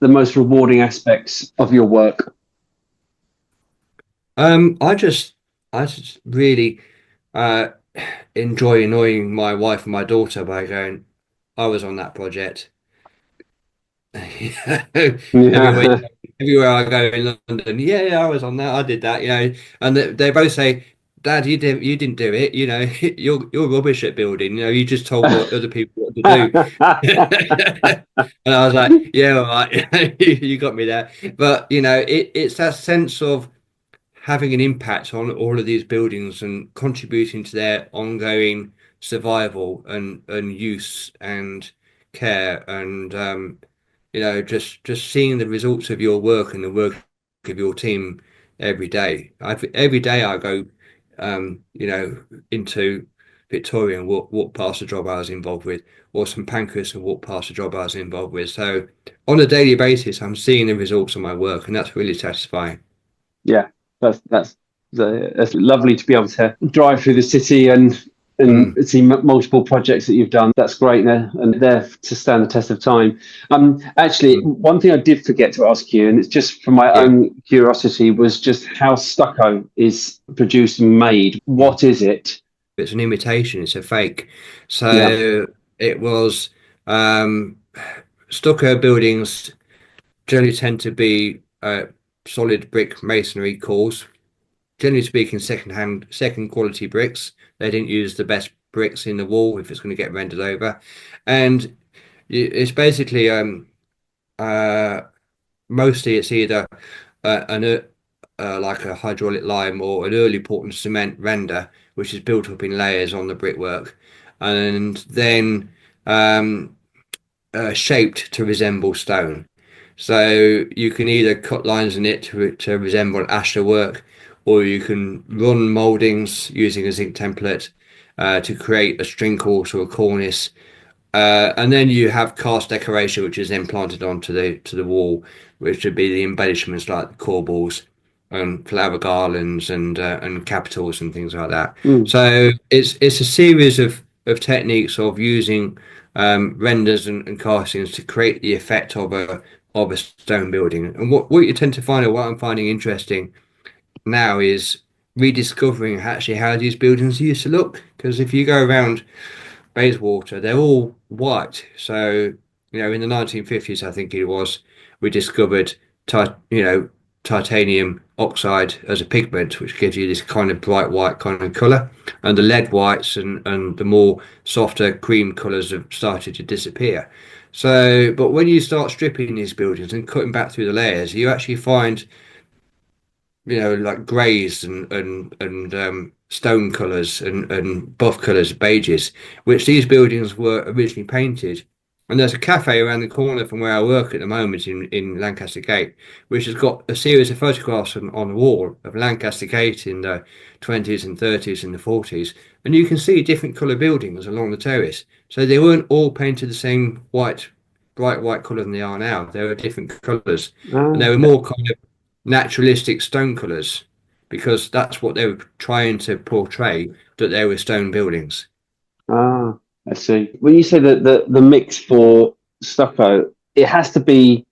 the most rewarding aspects of your work? I just really uh enjoy annoying my wife and my daughter by going, I was on that project. Everywhere, Yeah. everywhere I go in London, yeah, yeah, I was on that. I did that, and they both say, "Dad, you didn't do it. You're rubbish at building. You just told what other people what to do." And I was like, "Yeah, all right, you got me there." But it's that sense of having an impact on all of these buildings and contributing to their ongoing survival and use and care and just seeing the results of your work and the work of your team every day. Every day I go into Victoria and walk past the job I was involved with, or St Pancras and walk past the job I was involved with. So on a daily basis, I'm seeing the results of my work, and that's really satisfying. Yeah, that's lovely to be able to drive through the city and see multiple projects that you've done. That's great, and they're to stand the test of time. Actually, one thing I did forget to ask you, and it's just from my own curiosity, was just how stucco is produced and made. What is it? It's an imitation. It's a fake. So it was stucco buildings generally tend to be solid brick masonry cores. Generally speaking, second quality bricks. They didn't use the best bricks in the wall if it's going to get rendered over, and it's basically mostly it's either an like a hydraulic lime or an early Portland cement render, which is built up in layers on the brickwork, and then shaped to resemble stone. So you can either cut lines in it to resemble ashlar work, or you can run mouldings using a zinc template to create a string course or a cornice. And then you have cast decoration, which is then planted onto the wall, which would be the embellishments like the corbels and flower garlands and capitals and things like that. So it's a series of techniques of using renders and castings to create the effect of a stone building. And what you tend to find, or what I'm finding interesting now, is rediscovering actually how these buildings used to look. Because if you go around Bayswater, they're all white. So, in the 1950s, I think it was, we discovered, titanium oxide as a pigment, which gives you this kind of bright white kind of colour. And the lead whites and the more softer cream colours have started to disappear. So, but when you start stripping these buildings and cutting back through the layers, you actually find like greys and stone colours and buff colours, beiges, which these buildings were originally painted. And there's a cafe around the corner from where I work at the moment in Lancaster Gate, which has got a series of photographs on the wall of Lancaster Gate in the 20s and 30s and the 40s. And you can see different colour buildings along the terrace. So they weren't all painted the same bright white colour than they are now. They were different colours. And they were more kind of naturalistic stone colours, because that's what they were trying to portray, that they were stone buildings. I see. When you say that the mix for stucco, it has to be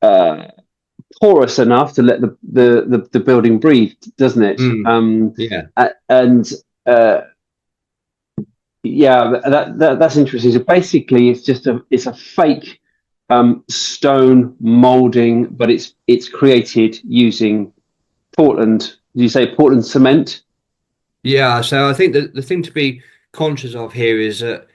porous enough to let the building breathe, doesn't it? And that's interesting. So basically, it's a fake stone molding, but it's created using Portland. Did you say Portland cement? Yeah, so I think that the thing to be conscious of here is that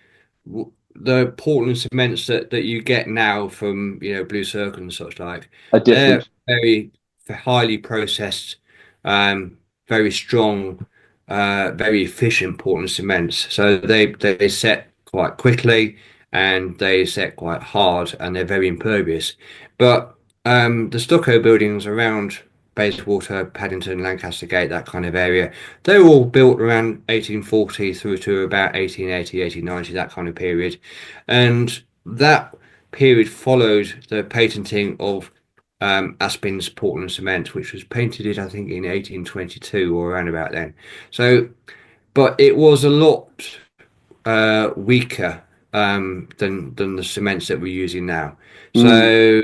the Portland cements that you get now from Blue Circle and such like, Are they're different. very highly processed, very strong, very efficient Portland cements. So they set quite quickly and they set quite hard and they're very impervious. But the stucco buildings around Bayswater, Paddington, Lancaster Gate, that kind of area, they were all built around 1840 through to about 1880, 1890, that kind of period. And that period followed the patenting of Aspin's Portland cement, which was painted, I think, in 1822 or around about then. So, but it was a lot weaker than the cements that we're using now. So,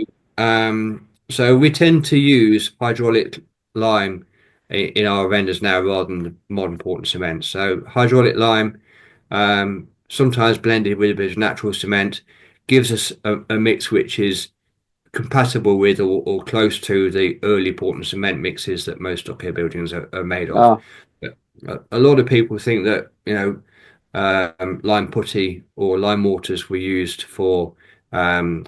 so we tend to use hydraulic lime in our renders now rather than the modern Portland cement. So hydraulic lime, sometimes blended with a bit of natural cement, gives us a mix which is compatible with or close to the early Portland cement mixes that most stucco buildings are made of. But a lot of people think that lime putty or lime mortars were used for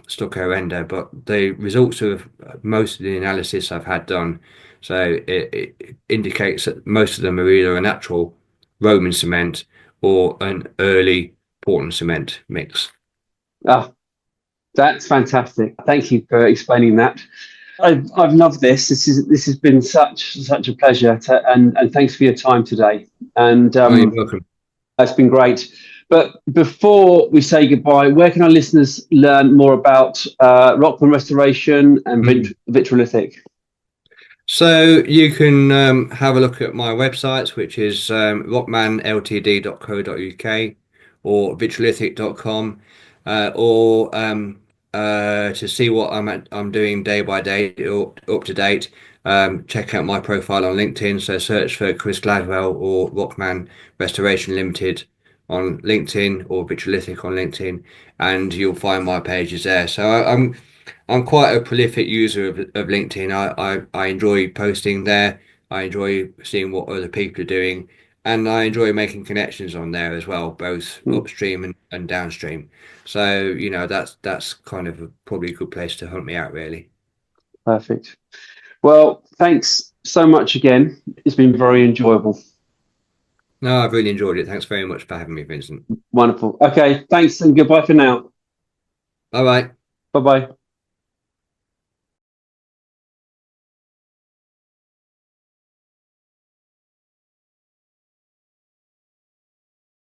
stucco render, but the results of most of the analysis I've had done So it indicates that most of them are either a natural Roman cement or an early Portland cement mix. Ah, that's fantastic. Thank you for explaining that. I've loved this. This has been such a pleasure, and thanks for your time today. And Oh, you're welcome. that's been great. But before we say goodbye, where can our listeners learn more about Rockman Restoration and Vitralithic? So you can have a look at my websites, which is rockmanltd.co.uk or vitralithic.com, or to see what I'm doing day by day, up to date. Check out my profile on LinkedIn. So search for Chris Gladwell or Rockman Restoration Limited on LinkedIn or Vitralithic on LinkedIn, and you'll find my pages there. So I'm quite a prolific user of LinkedIn. I enjoy posting there. I enjoy seeing what other people are doing, and I enjoy making connections on there as well, both upstream and downstream. So, you know, that's kind of probably a good place to hunt me out, really. Perfect. Well, thanks so much again. It's been very enjoyable. No, I've really enjoyed it. Thanks very much for having me, Vincent. Wonderful. Okay, thanks and goodbye for now. All right. Bye bye.